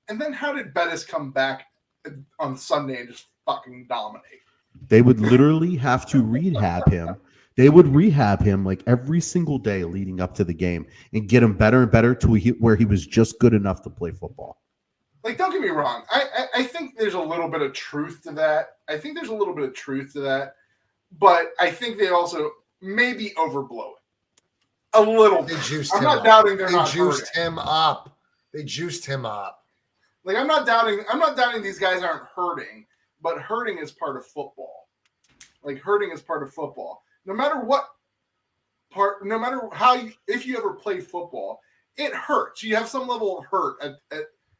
And then how did Bettis come back on Sunday and just fucking dominate? They would literally have to rehab him. They would rehab him like every single day leading up to the game and get him better and better to where he was just good enough to play football. Like, don't get me wrong. I think there's a little bit of truth to that. But I think they also maybe overblow it. A little. They juiced I'm him not up. doubting they're They not juiced hurting. him up. They juiced him up. Like I'm not doubting these guys aren't hurting, but hurting is part of football. Like hurting is part of football. No matter what part, no matter how if you ever play football, it hurts. You have some level of hurt at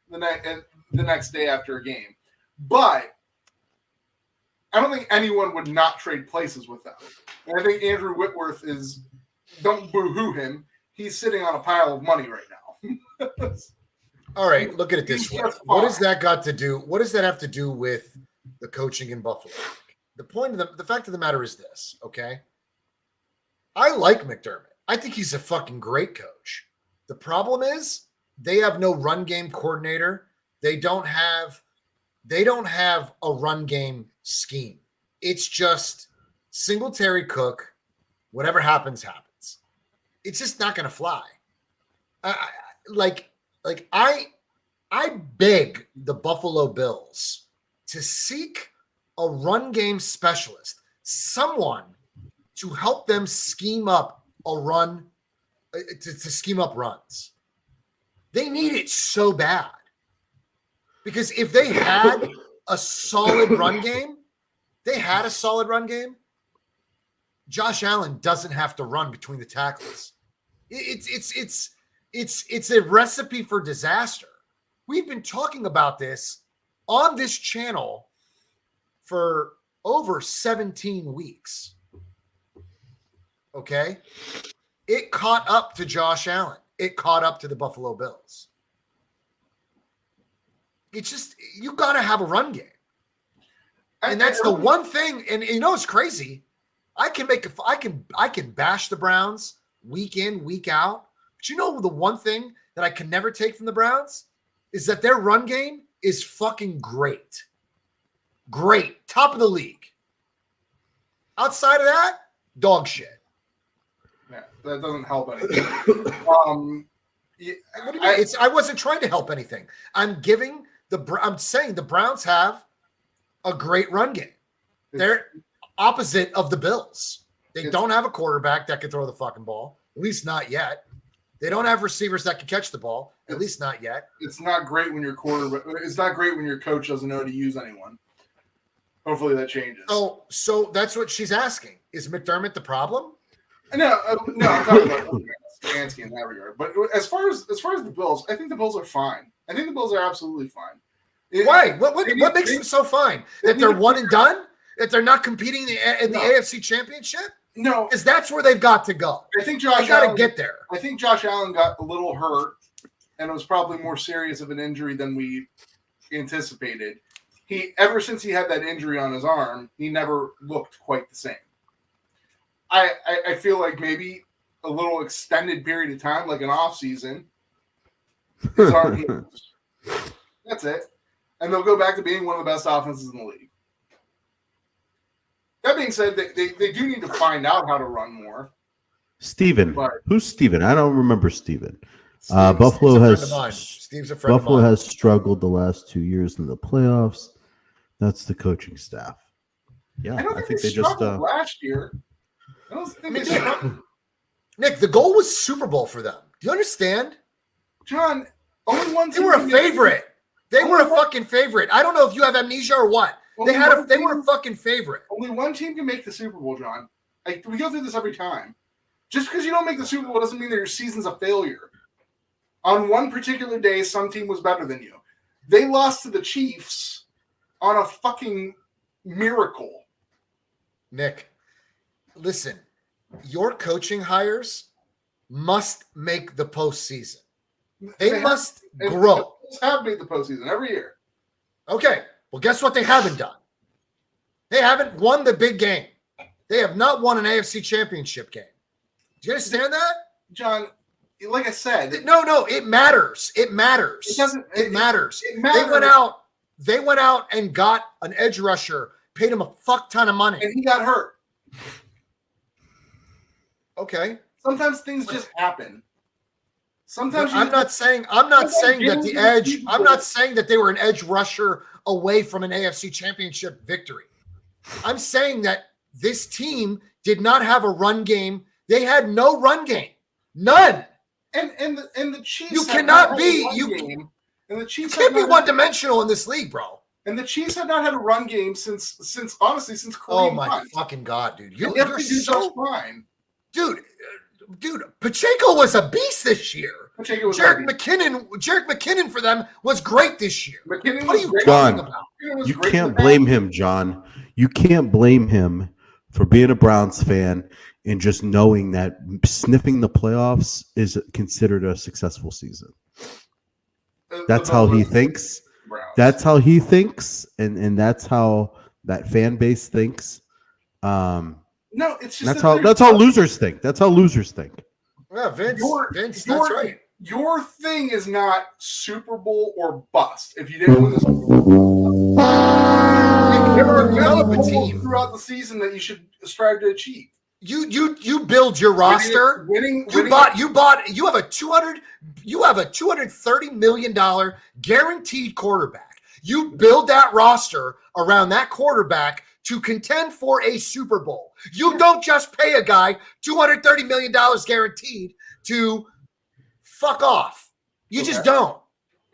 the next day after a game. But I don't think anyone would not trade places with them. And I think Andrew Whitworth is, don't boo-hoo him. He's sitting on a pile of money right now. All right, look at it this way. What does that got to do? What does that have to do with the coaching in Buffalo? The fact of the matter is this, okay? I like McDermott. I think he's a fucking great coach. The problem is they have no run game coordinator. They don't have a run game scheme. It's just Singletary Cook. Whatever happens, happens. It's just not going to fly. I beg the Buffalo Bills to seek a run game specialist, someone to help them scheme up a run, to scheme up runs. They need it so bad. Because if they had a solid run game, Josh Allen doesn't have to run between the tackles. It's a recipe for disaster. We've been talking about this on this channel for over 17 weeks. Okay? It caught up to Josh Allen. It caught up to the Buffalo Bills. It's just, you got to have a run game. And that's the one thing. And you know, it's crazy. I can bash the Browns week in, week out. But you know, the one thing that I can never take from the Browns is that their run game is fucking great. Great. Top of the league. Outside of that, dog shit. Yeah, that doesn't help anything. I wasn't trying to help anything. I'm saying the Browns have a great run game. They're opposite of the Bills. They don't have a quarterback that can throw the fucking ball, at least not yet. They don't have receivers that can catch the ball, at least not yet. It's not great when your coach doesn't know how to use anyone. Hopefully that changes. Oh, so that's what she's asking. Is McDermott the problem? No, I'm talking about Stefanski in that regard. But as far as the Bills, I think the Bills are fine. I think the Bills are absolutely fine. Why? What makes them so fine? That they're one and done? That they're not competing in the AFC Championship? No, because that's where they've got to go. I think Josh got to Allen, get there. I think Josh Allen got a little hurt, and it was probably more serious of an injury than we anticipated. Ever since he had that injury on his arm, he never looked quite the same. I feel like maybe a little extended period of time, like an off season, his arm heals. That's it. And they'll go back to being one of the best offenses in the league. That being said, they do need to find out how to run more. Steven. Who's Steven? I don't remember Steven. Buffalo has struggled the last 2 years in the playoffs. That's the coaching staff. Yeah, I think they just last year. I don't think they Nick, the goal was Super Bowl for them. Do you understand? John, only one team. They were a favorite. They were a fucking favorite. I don't know if you have amnesia or what. They were a fucking favorite. Only one team can make the Super Bowl, John. We go through this every time. Just because you don't make the Super Bowl doesn't mean that your season's a failure. On one particular day, some team was better than you. They lost to the Chiefs on a fucking miracle. Nick, listen, your coaching hires must make the postseason. They must grow. They have made the postseason every year. Okay. Well, guess what they haven't done? They haven't won the big game. They have not won an AFC championship game. Do you understand that? John, like I said. No, it matters. It matters. It matters. They went out and got an edge rusher, paid him a fuck ton of money. And he got hurt. Okay. Sometimes things just happen. Sometimes I'm not saying that they were an edge rusher away from an AFC championship victory. I'm saying that this team did not have a run game. They had no run game. None. And the Chiefs. You have cannot not had be- a run you- game, and the You Chiefs can't be have not had- one-dimensional in this league, bro. And the Chiefs have not had a run game since honestly since Kareem Oh my Hunt. fucking god, dude! And You're they do so, just fine. dude. Pacheco was a beast this year. Pacheco was Jarek ready. McKinnon for them was great this year. McKinnon What are was you great. talking John, about? McKinnon was You great can't in the blame him, John. You can't blame him for being a Browns fan and just knowing that sniffing the playoffs is considered a successful season. That's how he thinks. Browns. That's how he thinks, and that's how that fan base thinks. No, it's just That's how losers think. That's how losers think. Yeah, Vince. Your- Vince, your- that's right. Your thing is not Super Bowl or bust. If you didn't win the Super Bowl, there are Develop a goals team. throughout the season that you should strive to achieve. You build your roster. Winning. You have a $230 million guaranteed quarterback. You build that roster around that quarterback to contend for a Super Bowl. You don't just pay a guy $230 million guaranteed to fuck off. You just don't.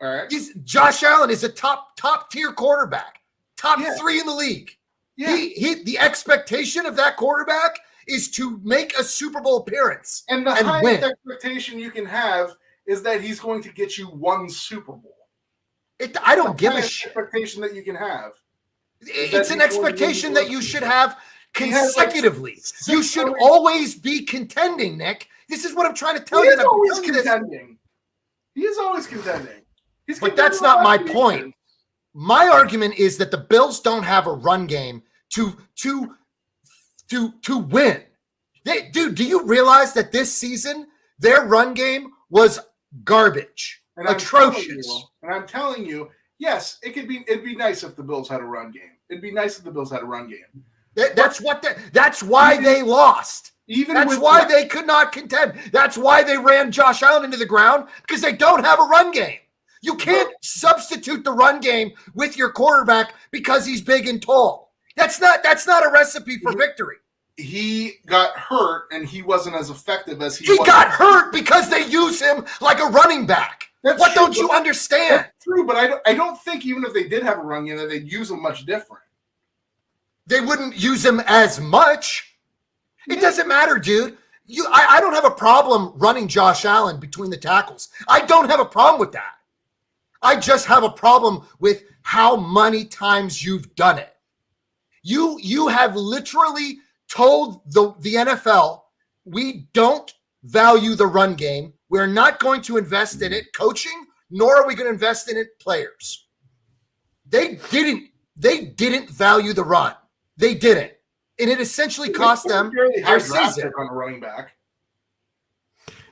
All right. Josh Allen is a top tier quarterback, top Yeah. 3 in the league. Yeah. The expectation of that quarterback is to make a Super Bowl appearance And the and highest win. expectation you can have is that he's going to get you one Super Bowl. I don't give a Highest shit. expectation that you can have. It's an he's going to expectation win that you should have He has, like, consecutively. six You should million- always be contending, Nick. This is what I'm trying to tell He you. is and I'm always telling you this. contending. He is always contending. He's But contending that's not my last point. year. My argument is that the Bills don't have a run game to win. Dude, do you realize that this season their run game was garbage, And I'm atrocious? telling you, yes, it'd be nice if the Bills had a run game. It'd be nice if the Bills had a run game. That's why they lost. Even That's with why that- they could not contend. That's why they ran Josh Allen into the ground, because they don't have a run game. You can't substitute the run game with your quarterback because he's big and tall. That's not a recipe for victory. he got hurt and he wasn't as effective as he He was. got hurt because they use him like a running back. That's What true, don't you but- understand? That's true, but I don't think even if they did have a run game that they'd use him much different. They wouldn't use him as much. It doesn't matter, dude. I don't have a problem running Josh Allen between the tackles. I don't have a problem with that. I just have a problem with how many times you've done it. You have literally told the NFL, we don't value the run game. We're not going to invest in it coaching, nor are we going to invest in it players. They didn't value the run. They didn't. And it essentially cost them Fairly high their draft season. pick on a running back.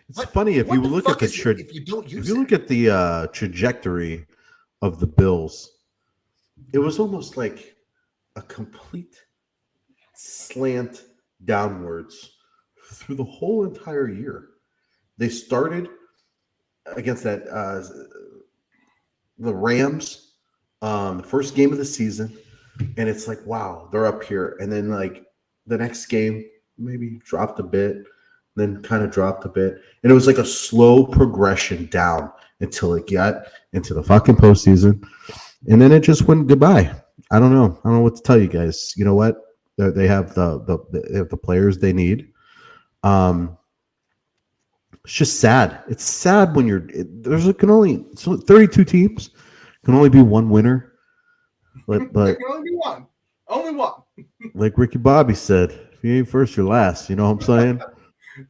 It's funny if What you the look at fuck the is it if you don't use if you look at the trajectory of the Bills, it was almost like a complete slant downwards through the whole entire year. They started against that the Rams, the first game of the season, and it's like, wow, they're up here. And then like the next game, maybe dropped a bit, then kind of dropped a bit. And it was like a slow progression down until it got into the fucking postseason. And then it just went goodbye. I don't know. I don't know what to tell you guys. You know what? They have the players they need. It's just sad. It's sad when there's 32 teams, can only be one winner. But There can only be one. Only one. like Ricky Bobby said, if you ain't first, you're last. You know what I'm saying?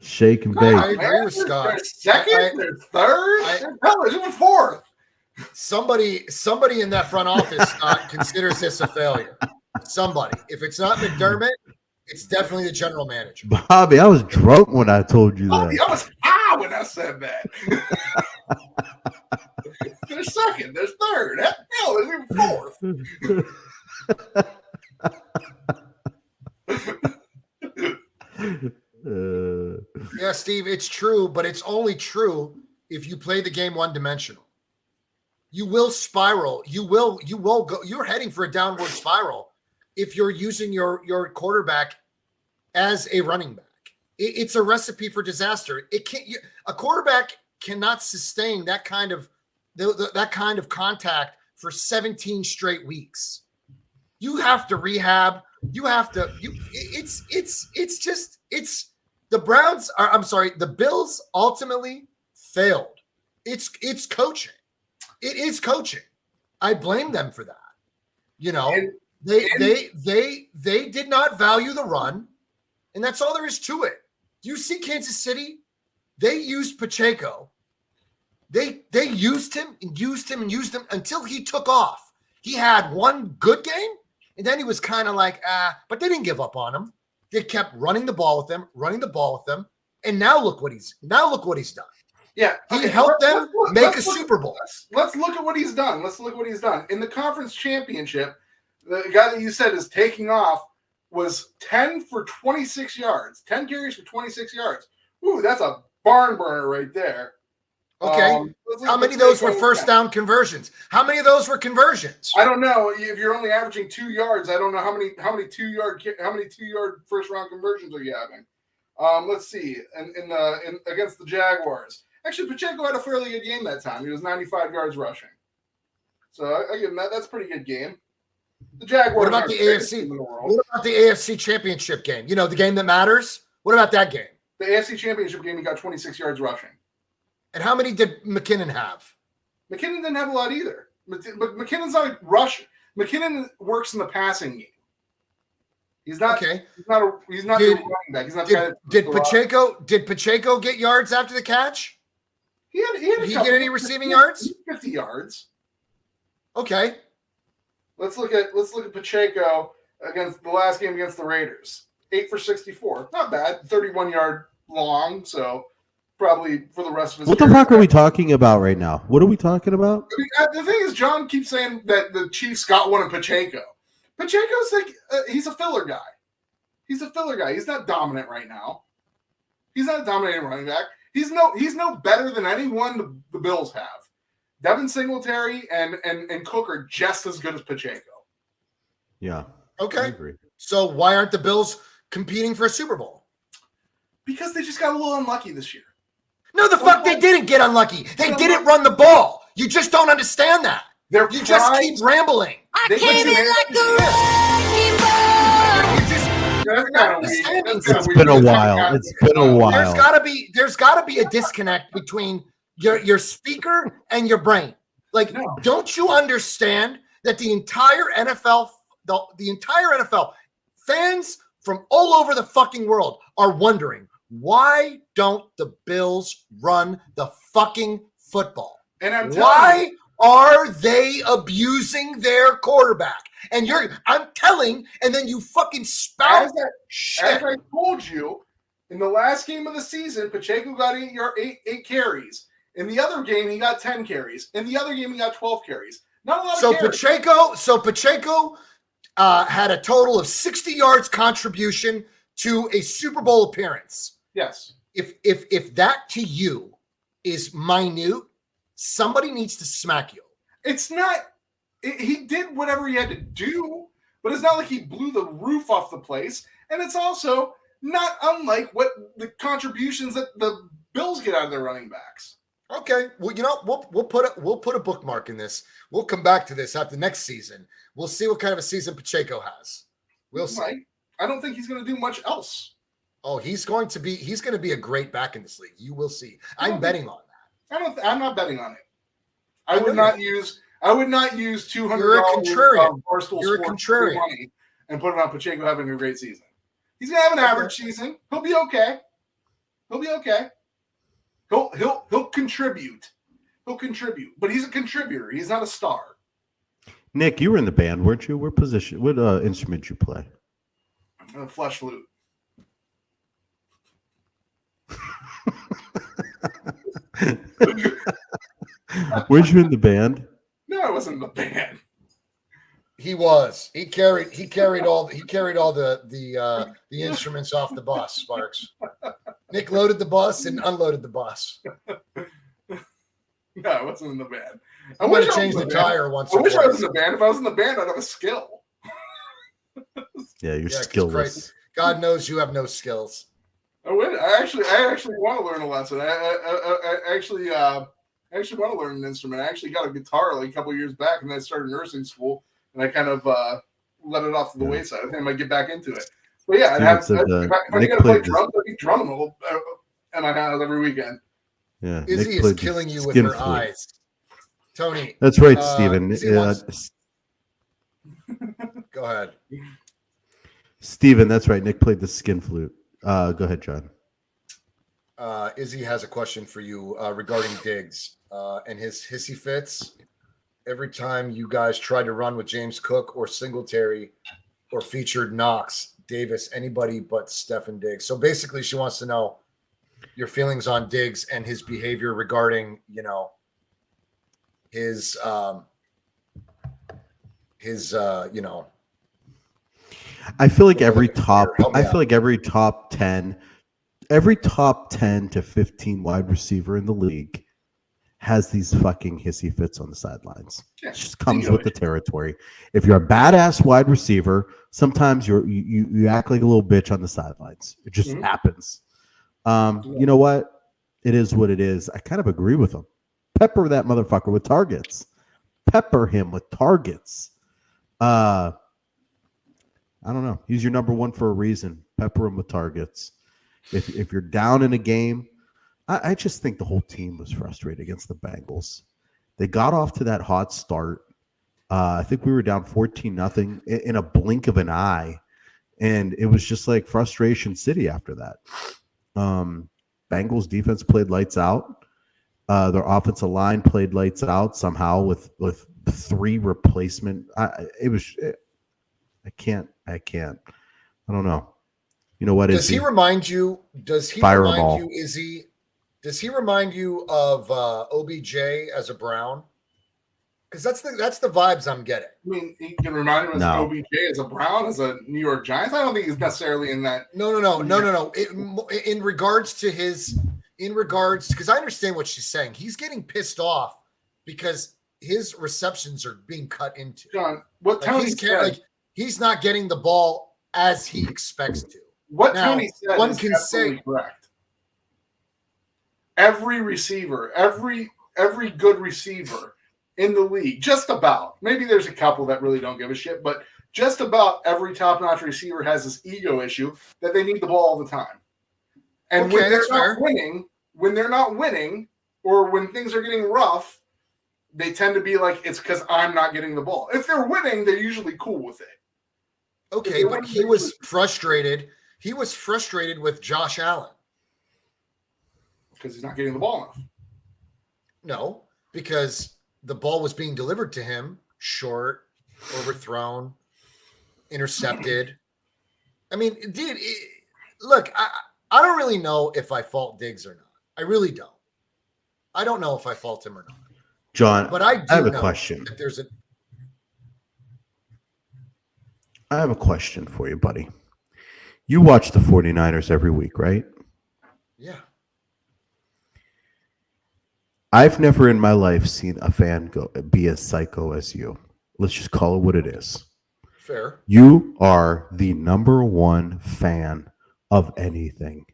Shake and bake. I agree with Scott. They're second, they're third, they're even fourth. Somebody in that front office considers this a failure. Somebody. If it's not McDermott, it's definitely the general manager. Bobby, I was drunk when I told you Oh, that. I was high when I said that. They're second, there's third. Hell, they're even fourth. Yeah, Steve, it's true, but it's only true if you play the game one-dimensional. You will spiral. You will go. You're heading for a downward spiral if you're using your quarterback as a running back. it's a recipe for disaster. It can't. A quarterback cannot sustain that kind of that kind of contact for 17 straight weeks. You have to rehab. You have to. It's just the Browns are. I'm sorry. The Bills ultimately failed. It's coaching. It is coaching. I blame them for that. You know, they did not value the run, and that's all there is to it. Do you see Kansas City? They used Pacheco. They used him and used him and used him until he took off. He had one good game, and then he was kind of like, but they didn't give up on him. They kept running the ball with them, and now look what he's done. Yeah, he helped them make a Super Bowl. Let's look at what he's done. In the conference championship, the guy that you said is taking off was 10 for 26 yards, 10 carries for 26 yards. Ooh, that's a barn burner right there. Okay. How many of those were first down conversions? How many of those were conversions? I don't know. If you're only averaging 2 yards, I don't know how many 2 yard first round conversions are you having? Let's see. In against the Jaguars. Actually, Pacheco had a fairly good game that time. He was 95 yards rushing. So I give him that. That's a pretty good game. The Jaguars. What about the AFC? What about the AFC Championship game? You know, the game that matters? What about that game? The AFC Championship game, he got 26 yards rushing. And how many did McKinnon have? McKinnon didn't have a lot either. But McKinnon's not a rush. McKinnon works in the passing game. He's not. Okay. He's not the running back. He's not. Did Pacheco get yards after the catch? Did he get any receiving yards? 50 yards. Okay. Let's look at Pacheco against the last game against the Raiders. 8 for 64. Not bad. 31-yard long. So probably for the rest of his. What the fuck are we talking about right now? What are we talking about? The thing is, John keeps saying that the Chiefs got one of Pacheco. Pacheco's like he's a filler guy. He's not dominant right now. He's not a dominating running back. He's no better than anyone the Bills have. Devin Singletary and Cook are just as good as Pacheco. Yeah. Okay. I agree. So why aren't the Bills competing for a Super Bowl? Because they just got a little unlucky this year. No, the fuck they didn't get unlucky. They didn't run the ball. You just don't understand that. You just keep rambling. I came in like a wrecking ball. It's been a while. There's gotta be a disconnect between your speaker and your brain. Like, don't you understand that the entire NFL fans from all over the fucking world are wondering, why don't the Bills run the fucking football? And why are they abusing their quarterback? And I'm telling, and then you fucking spout shit. As I told you, in the last game of the season, Pacheco got 8 carries. In the other game, he got 10 carries. In the other game, he got 12 carries. Not a lot of carries. Pacheco had a total of 60 yards contribution to a Super Bowl appearance. Yes. If that to you is minute, somebody needs to smack you. It's not. He did whatever he had to do, but it's not like he blew the roof off the place. And it's also not unlike what the contributions that the Bills get out of their running backs. Okay, well, you know, we'll put a bookmark in this. We'll come back to this after next season. We'll see what kind of a season Pacheco has. We'll see. Right. I don't think he's going to do much else. Oh, he's going to be a great back in this league. You will see. I'm betting on that. I'm not betting on it. I would not use $200 You're a contrarian. You're a contrarian. Money and put it on Pacheco having a great season. He's gonna have an average season. He'll be okay. He'll contribute. But he's a contributor. He's not a star. Nick, you were in the band, weren't you? What instrument you play? Flesh flute. Weren't you in the band? No, I wasn't in the band. He was. He carried all the instruments off the bus, Sparks. Nick loaded the bus and unloaded the bus. No, I wasn't in the band. I wish I changed the tire once. I wish I was in the band. If I was in the band, I'd have a skill. Yeah, you're skillless. God knows you have no skills. I actually want to learn a lesson. I actually want to learn an instrument. I actually got a guitar like a couple years back, and then I started nursing school, and I kind of let it off to the wayside. I think I might get back into it. But yeah, if I got to play drums, I'd be drumming in my house every weekend. Yeah, Izzy is killing you with her eyes. Tony. That's right, Steven. Go ahead. Steven, that's right. Nick played the skin flute. Go ahead, John. Izzy has a question for you regarding Diggs and his hissy fits. Every time you guys tried to run with James Cook or Singletary or featured Knox, Davis, anybody but Stefan Diggs. So basically, she wants to know your feelings on Diggs and his behavior regarding, his I feel like every top 10 to 15 wide receiver in the league has these fucking hissy fits on the sidelines. Yeah, it just comes with the territory. If you're a badass wide receiver, sometimes you act like a little bitch on the sidelines. It just happens. You know what? It is what it is. I kind of agree with him. Pepper that motherfucker with targets. Pepper him with targets. I don't know. He's your number one for a reason. Pepper him with targets. If you're down in a game, I just think the whole team was frustrated against the Bengals. They got off to that hot start. I think we were down 14-0 in a blink of an eye. And it was just like frustration city after that. Bengals defense played lights out. Their offensive line played lights out somehow with 3 replacement. I can't. I don't know. You know what? Does he remind you? Izzy? Does he remind you of OBJ as a Brown? Because that's the vibes I'm getting. I mean, he can remind him as OBJ as a Brown, as a New York Giants. I don't think he's necessarily in that. No. In regards, because I understand what she's saying. He's getting pissed off because his receptions are being cut into. John, what Tony said, he's not getting the ball as he expects to. What Tony said one can say correct. Every receiver, every good receiver in the league, just about, maybe there's a couple that really don't give a shit, but just about every top-notch receiver has this ego issue that they need the ball all the time. And when they're not winning, or when things are getting rough, they tend to be like, it's because I'm not getting the ball. If they're winning, they're usually cool with it. Okay, but he was frustrated. He was frustrated with Josh Allen. Because he's not getting the ball enough. No, because the ball was being delivered to him short, overthrown, intercepted. I mean, dude, look, I don't really know if I fault Diggs or not. I really don't. I don't know if I fault him or not. John, but I have a question. I have a question for you, buddy. You watch the 49ers every week, right? Yeah. I've never in my life seen a fan be as psycho as you. Let's just call it what it is. Fair. You are the number one fan of anything.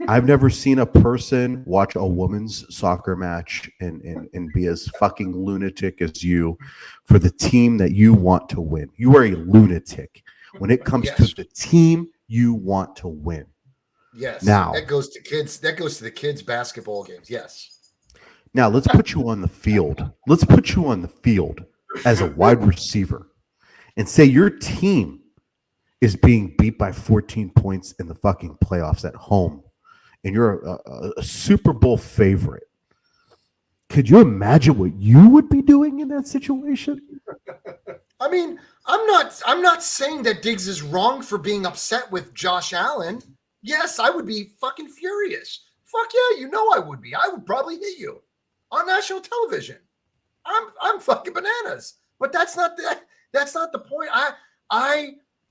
I've never seen a person watch a women's soccer match and be as fucking lunatic as you for the team that you want to win. You are a lunatic when it comes to the team you want to win. Yes. Now that goes to kids. That goes to the kids' basketball games. Yes. Now let's put you on the field. Let's put you on the field as a wide receiver and say your team is being beat by 14 points in the fucking playoffs at home, and you're a Super Bowl favorite. Could you imagine what you would be doing in that situation? I mean, I'm not saying that Diggs is wrong for being upset with Josh Allen. Yes, I would be fucking furious. Fuck yeah, you know I would be. I would probably hit you on national television. I'm fucking bananas. But that's not the point.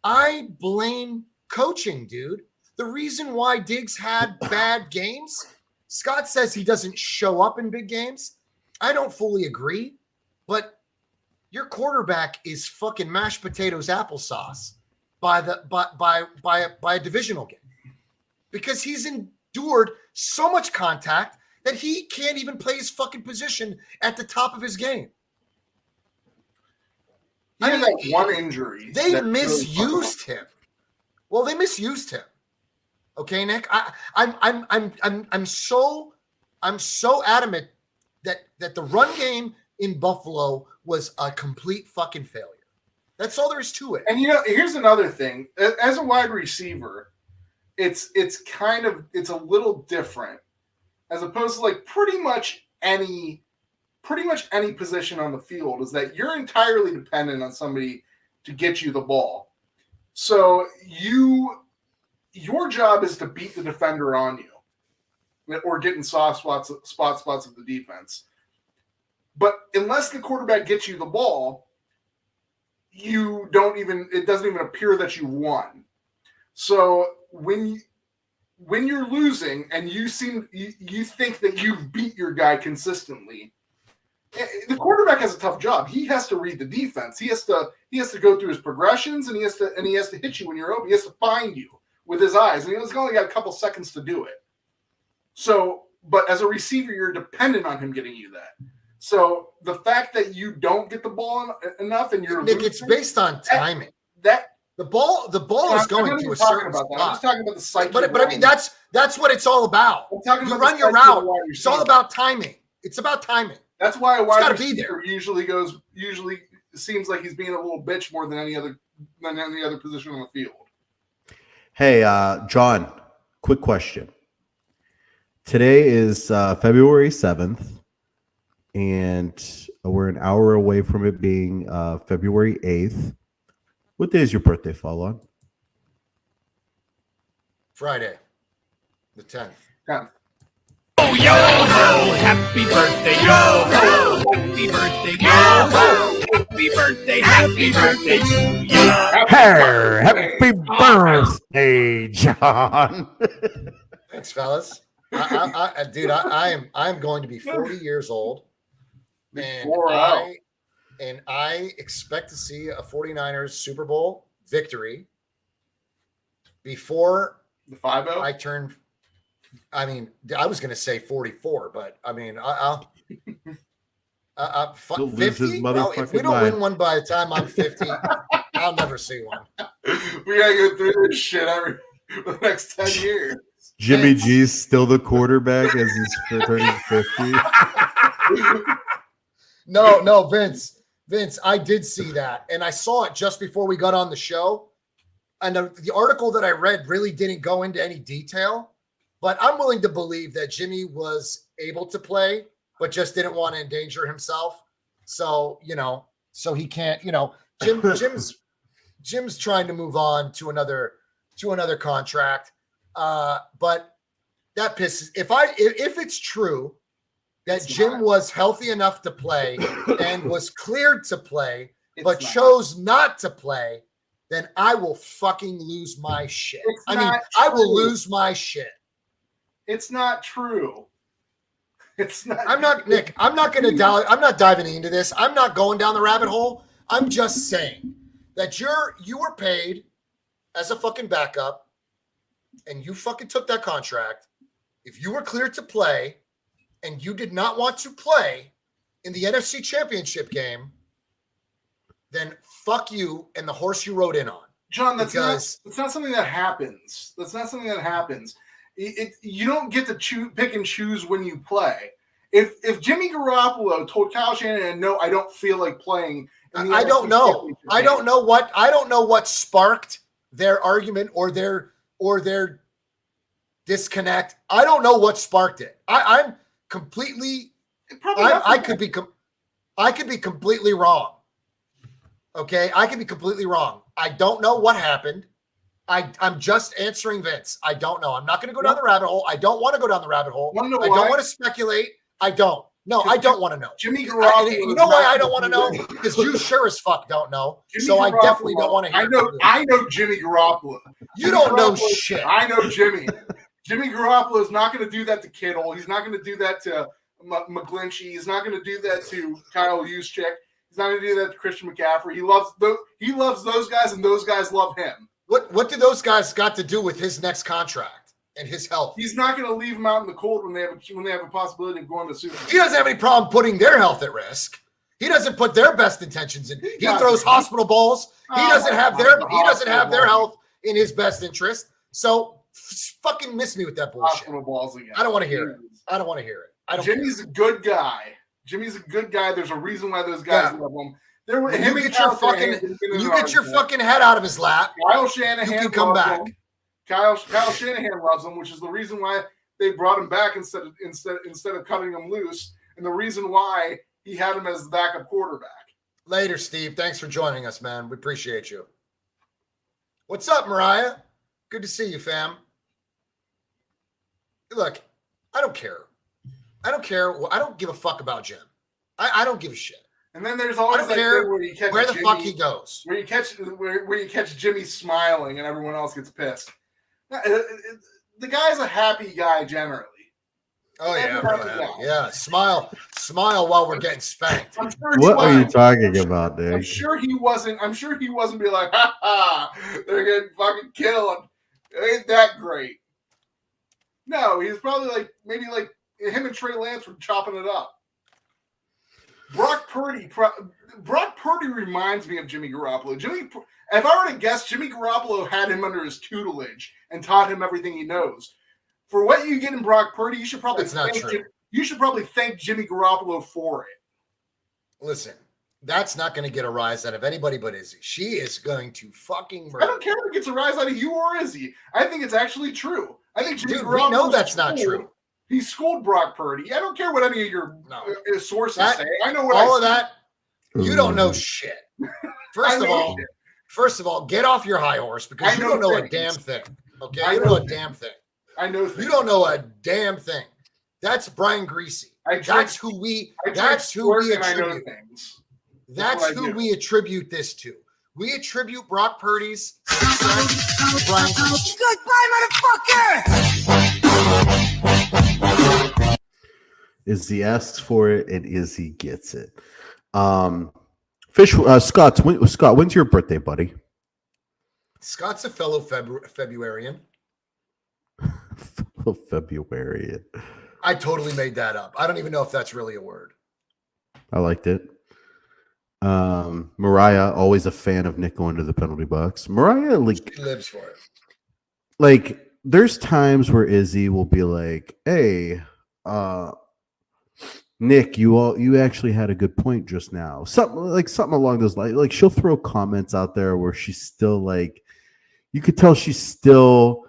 I blame coaching, dude. The reason why Diggs had bad games, Scott says he doesn't show up in big games. I don't fully agree, but your quarterback is fucking mashed potatoes applesauce by a divisional game. because he's endured so much contact that he can't even play his fucking position at the top of his game. He had that one injury. They that misused him. Well, they misused him. Okay, Nick. I'm so adamant that the run game in Buffalo was a complete fucking failure. That's all there is to it. And here's another thing. As a wide receiver, it's a little different as opposed to like pretty much any position on the field is that you're entirely dependent on somebody to get you the ball. So your job is to beat the defender on you or get in soft spots of the defense. But unless the quarterback gets you the ball, it doesn't even appear that you won. So when you're losing and you think that you've beat your guy consistently, the quarterback has a tough job. He has to read the defense. He has to go through his progressions and he has to hit you when you're open. He has to find you with his eyes, and he's only got a couple seconds to do it. So, but as a receiver, you're dependent on him getting you that. So the fact that you don't get the ball enough and you're Nick, losing, it's based on timing. The ball is going to a certain spot. I'm just talking about the psyche. But I mean that's what it's all about. You run your route. It's all about timing. It's about timing. That's why a wide receiver usually seems like he's being a little bitch more than any other position on the field. Hey, John, quick question. Today is February 7th, and we're an hour away from it being February 8th. What day is your birthday fall on? Friday, the 10th. Oh, yo ho, happy birthday, yo ho, happy birthday, yo ho, happy birthday to you. Happy birthday, John. Thanks, fellas. Dude, I'm going to be 40 years old, and I expect to see a 49ers Super Bowl victory before the 5-0. I turn. I mean, I was going to say 44, but I mean, I'll 50. Well, if we don't win one by the time I'm 50, I'll never see one. We gotta go through this shit for the next 10 years. Jimmy G's still the quarterback as he's turning 50. No, Vince, I did see that, and I saw it just before we got on the show. And the article that I read really didn't go into any detail. But I'm willing to believe that Jimmy was able to play, but just didn't want to endanger himself. So, so he can't, Jim's trying to move on to another contract. But that pisses. If it's true that Jim was healthy enough to play and was cleared to play, but chose not to play, then I will fucking lose my shit. I will lose my shit. It's not true. It's not. I'm not, Nick. I'm not diving into this. I'm not going down the rabbit hole. I'm just saying that you were paid as a fucking backup, and you fucking took that contract. If you were cleared to play, and you did not want to play in the NFC Championship game, then fuck you and the horse you rode in on. John, that's not something that happens. That's not something that happens. You don't get to pick and choose when you play. If Jimmy Garoppolo told Kyle Shanahan, "No, I don't feel like playing," I don't know. I don't know what sparked their argument or their disconnect. I don't know what sparked it. I'm completely. I could be completely wrong. Okay, I could be completely wrong. I don't know what happened. I'm just answering Vince. I don't know. I'm not going to go down the rabbit hole. I don't want to go down the rabbit hole. I don't want to speculate. I don't. No, I don't want to know. Jimmy Garoppolo. You know why I don't want to know? Because you sure as fuck don't know. I definitely don't want to hear. I know Jimmy Garoppolo. You don't know shit. I know Jimmy. Jimmy Garoppolo is not going to do that to Kittle. He's not going to do that to McGlinchey. He's not going to do that to Kyle Juszczyk. He's not going to do that to Christian McCaffrey. He loves those guys, and those guys love him. What do those guys got to do with his next contract? and his health. He's not going to leave them out in the cold when they have a possibility of going to Super Bowl. He doesn't have any problem putting their health at risk. He doesn't put their best intentions in. He throws hospital balls. He doesn't have their health in his best interest. So fucking miss me with that bullshit. Hospital balls again. I don't want to hear it. Jimmy's a good guy. There's a reason why those guys love him. You get your fucking head out of his lap. Kyle Shanahan. You can come back. Kyle Shanahan loves him, which is the reason why they brought him back instead of cutting him loose, and the reason why he had him as the backup quarterback. Later, Steve. Thanks for joining us, man. We appreciate you. What's up, Mariah? Good to see you, fam. Look, I don't care. I don't give a fuck about Jim. I don't give a shit. And then there's always I don't care where you catch where the Jimmy, fuck he goes. Where you catch Jimmy smiling and everyone else gets pissed. The guy's a happy guy generally. Oh yeah. Smile while we're getting spanked. What are you talking about, dude? I'm sure he wasn't be like, ha ha, they're getting fucking killed. It ain't that great. No, he's probably maybe him and Trey Lance were chopping it up. Brock Purdy reminds me of Jimmy Garoppolo. If I were to guess, Jimmy Garoppolo had him under his tutelage and taught him everything he knows. For what you get in Brock Purdy, you should probably thank Jimmy Garoppolo for it. Listen, that's not going to get a rise out of anybody but Izzy. She is going to fucking murder. I don't care if it gets a rise out of you or Izzy. I think it's actually true. I think Jimmy Garoppolo. We know that's not true. He schooled Brock Purdy. I don't care what any of your sources say. I know what all of that. You don't know shit. First of all, get off your high horse because you don't know a damn thing. Okay, you don't know a damn thing. I know things. You don't know a damn thing. That's Brian Greasy. That's who we attribute. That's who we attribute this to. We attribute Brock Purdy's success to Brian Greasy. Goodbye, motherfucker! Izzy asks for it and Izzy gets it. Scott, when's your birthday, buddy? Scott's a fellow Februarian. Februarian. I totally made that up. I don't even know if that's really a word. I liked it. Mariah, always a fan of Nick going to the penalty box. Mariah, she lives for it. There's times where Izzy will be like, "Hey, Nick, you actually had a good point just now." Something along those lines. Like she'll throw comments out there where she's still you could tell she still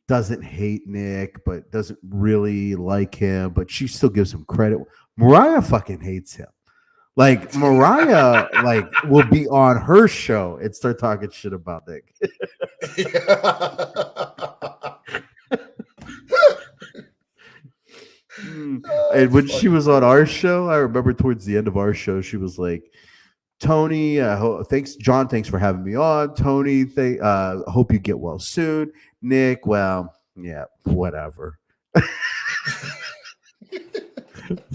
doesn't hate Nick, but doesn't really like him, but she still gives him credit. Mariah fucking hates him. Mariah will be on her show and start talking shit about Nick. And when she was on our show, I remember towards the end of our show, she was like, "Tony, thanks, John. Thanks for having me on. Tony, hope you get well soon. Nick, well, yeah, whatever."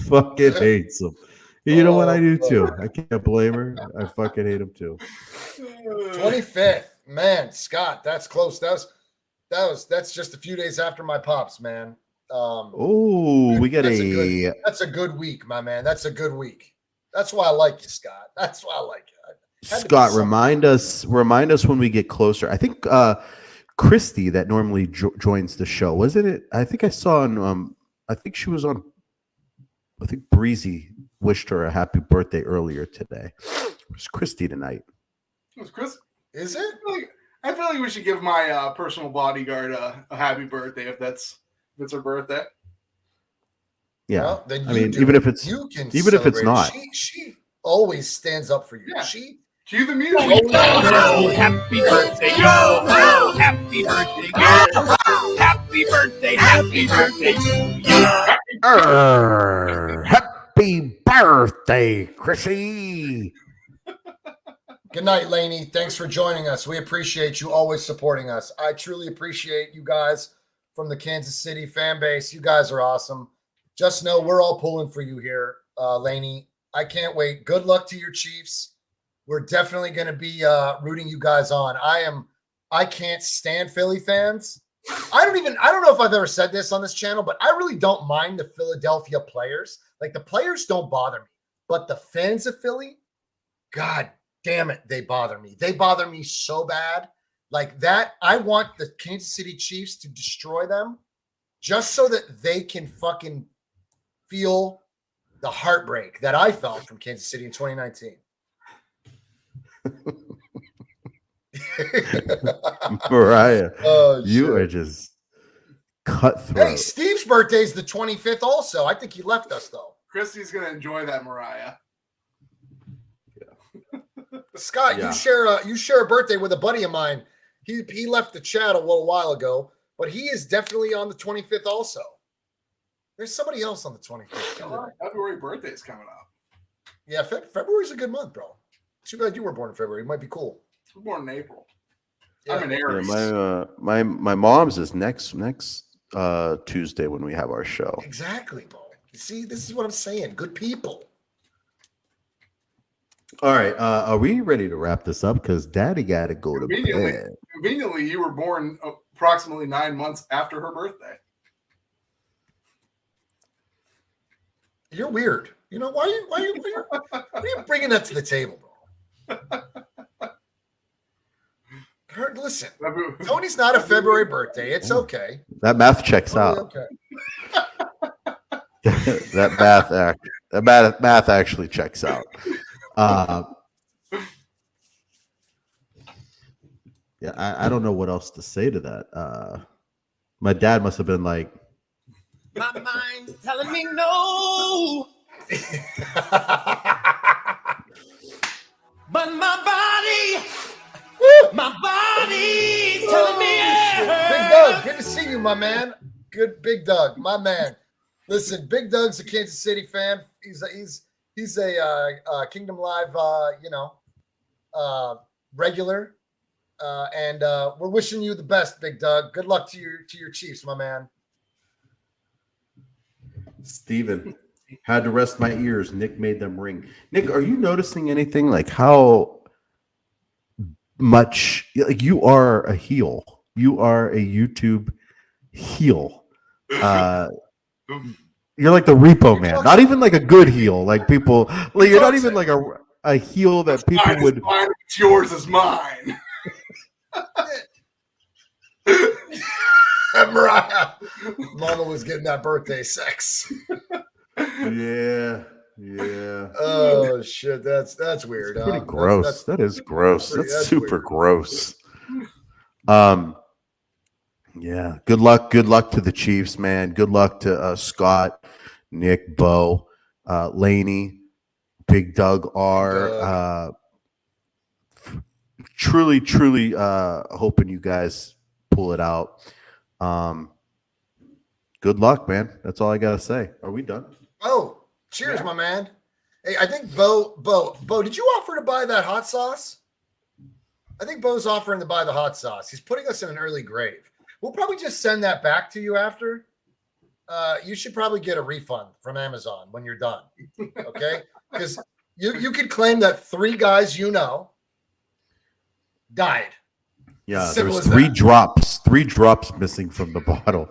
Fucking hates him. You know what? I do too. I can't blame her. I fucking hate him too. 25th, man, Scott, that's close. That's just a few days after my pops, man. We get that's a good week, my man. That's a good week. That's why I like you, Scott. That's why I like you. Scott, remind us when we get closer. I think Christy that normally joins the show, wasn't it? I think I saw on I think she was on, I think Breezy wished her a happy birthday earlier today. It was Christy tonight. It was Chris. Is it? I feel like we should give my personal bodyguard a happy birthday if it's her birthday. Yeah, well, then even if it's not, she always stands up for you. Yeah. She cue the music. Yo, happy birthday, yo, ho, happy birthday, yo, ho, happy birthday to you. Happy birthday, Chrissy. Good night, Lainey. Thanks for joining us. We appreciate you always supporting us. I truly appreciate you guys from the Kansas City fan base. You guys are awesome. Just know we're all pulling for you here, Lainey. I can't wait. Good luck to your Chiefs. We're definitely going to be rooting you guys on. I can't stand Philly fans. I don't know if I've ever said this on this channel, but I really don't mind the Philadelphia players. Like the players don't bother me, but the fans of Philly, God damn it, they bother me. They bother me so bad. Like that, I want the Kansas City Chiefs to destroy them just so that they can fucking feel the heartbreak that I felt from Kansas City in 2019. Mariah, Oh, you shit. are just cutthroat. Hey, Steve's birthday is the 25th also. I think he left us, though. Christy's going to enjoy that, Mariah. Scott, Yeah. you share a birthday with a buddy of mine. He left the chat a little while ago, but he is definitely on the 25th also. There's somebody else on the 25th. February birthday is coming up. Yeah, February's a good month, bro. Too bad you were born in February. It might be cool. I was born in April. Yeah. I'm an Aries. My mom's is next Tuesday when we have our show. Exactly, bro. You see, this is what I'm saying. Good people. All right, are we ready to wrap this up? Because Daddy got to go to bed. Conveniently, you were born approximately 9 months after her birthday. You're weird. You know why are you bringing that to the table, bro? Listen, Tony's not a February birthday. It's okay. That math checks out. Okay. that math actually checks out. Yeah, I don't know what else to say to that. My dad must have been like, My mind's telling me no, but my body's telling me yes. Big Doug, good to see you, my man. Good, Big Doug, my man. Listen, Big Doug's a Kansas City fan. He's a Kingdom Live, regular, and we're wishing you the best, Big Doug. Good luck to your Chiefs, my man. Steven, had to rest my ears. Nick made them ring. Nick, are you noticing anything like how much like you are a heel? You are a YouTube heel. You're like the repo man, not even like a good heel. Like people, like you're not even like a heel that people Mine would. is mine, it's yours is mine. Mariah, Mama was getting that birthday sex. Yeah. Oh shit, that's weird. Pretty gross. That is gross. That's super weird. gross. Yeah. Good luck to the Chiefs, man. Good luck to Scott, Nick, Bo, Laney, Big Doug R. Truly hoping you guys pull it out. Good luck, man. That's all I gotta say. Are we done? Oh, cheers, my man. Hey, I think Bo, did you offer to buy that hot sauce? I think Bo's offering to buy the hot sauce. He's putting us in an early grave. We'll probably just send that back to you after. You should probably get a refund from Amazon when you're done. Okay? Because you could claim that 3 guys died. Yeah, Simple there's as 3 that. drops missing from the bottle.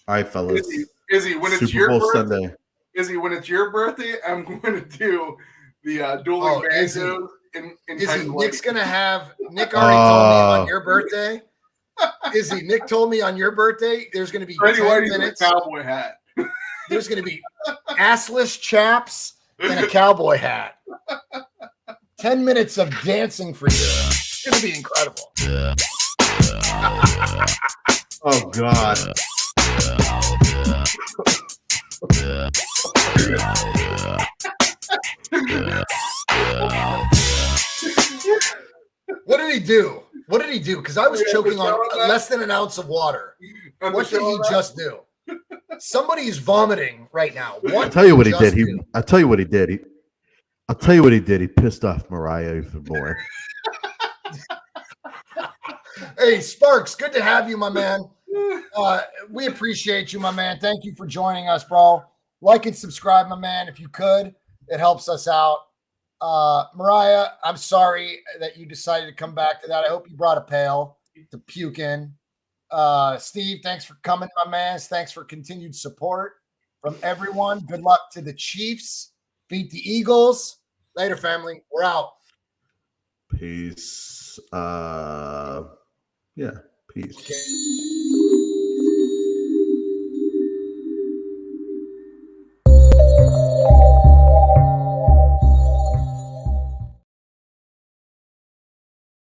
All right, fellas. Izzy, when it's Super your Bowl birthday, Sunday. Izzy, when it's your birthday, I'm going to do the dueling Izzy. banjos in Izzy, Titan Nick's Lake. gonna have. Nick already told me on your birthday. Izzy, Nick told me on your birthday there's gonna be Freddie 10 Whitey's in a minutes. cowboy hat. There's gonna be assless chaps and a cowboy hat. 10 minutes of dancing for you. It's gonna be incredible. Oh God. What did he do? Because I was choking on less than an ounce of water. What did he just do? Somebody's vomiting right now. I'll tell you what he did. I'll tell you what he did. He pissed off Mariah even more. Hey, Sparks, good to have you, my man. We appreciate you, my man. Thank you for joining us, bro. Like and subscribe, my man, if you could. It helps us out. Mariah, I'm sorry that you decided to come back to that. I hope you brought a pail to puke in. Steve, thanks for coming, my man. Thanks for continued support from everyone. Good luck to the Chiefs. Beat the Eagles. Later, family. We're out. Peace. Yeah, peace.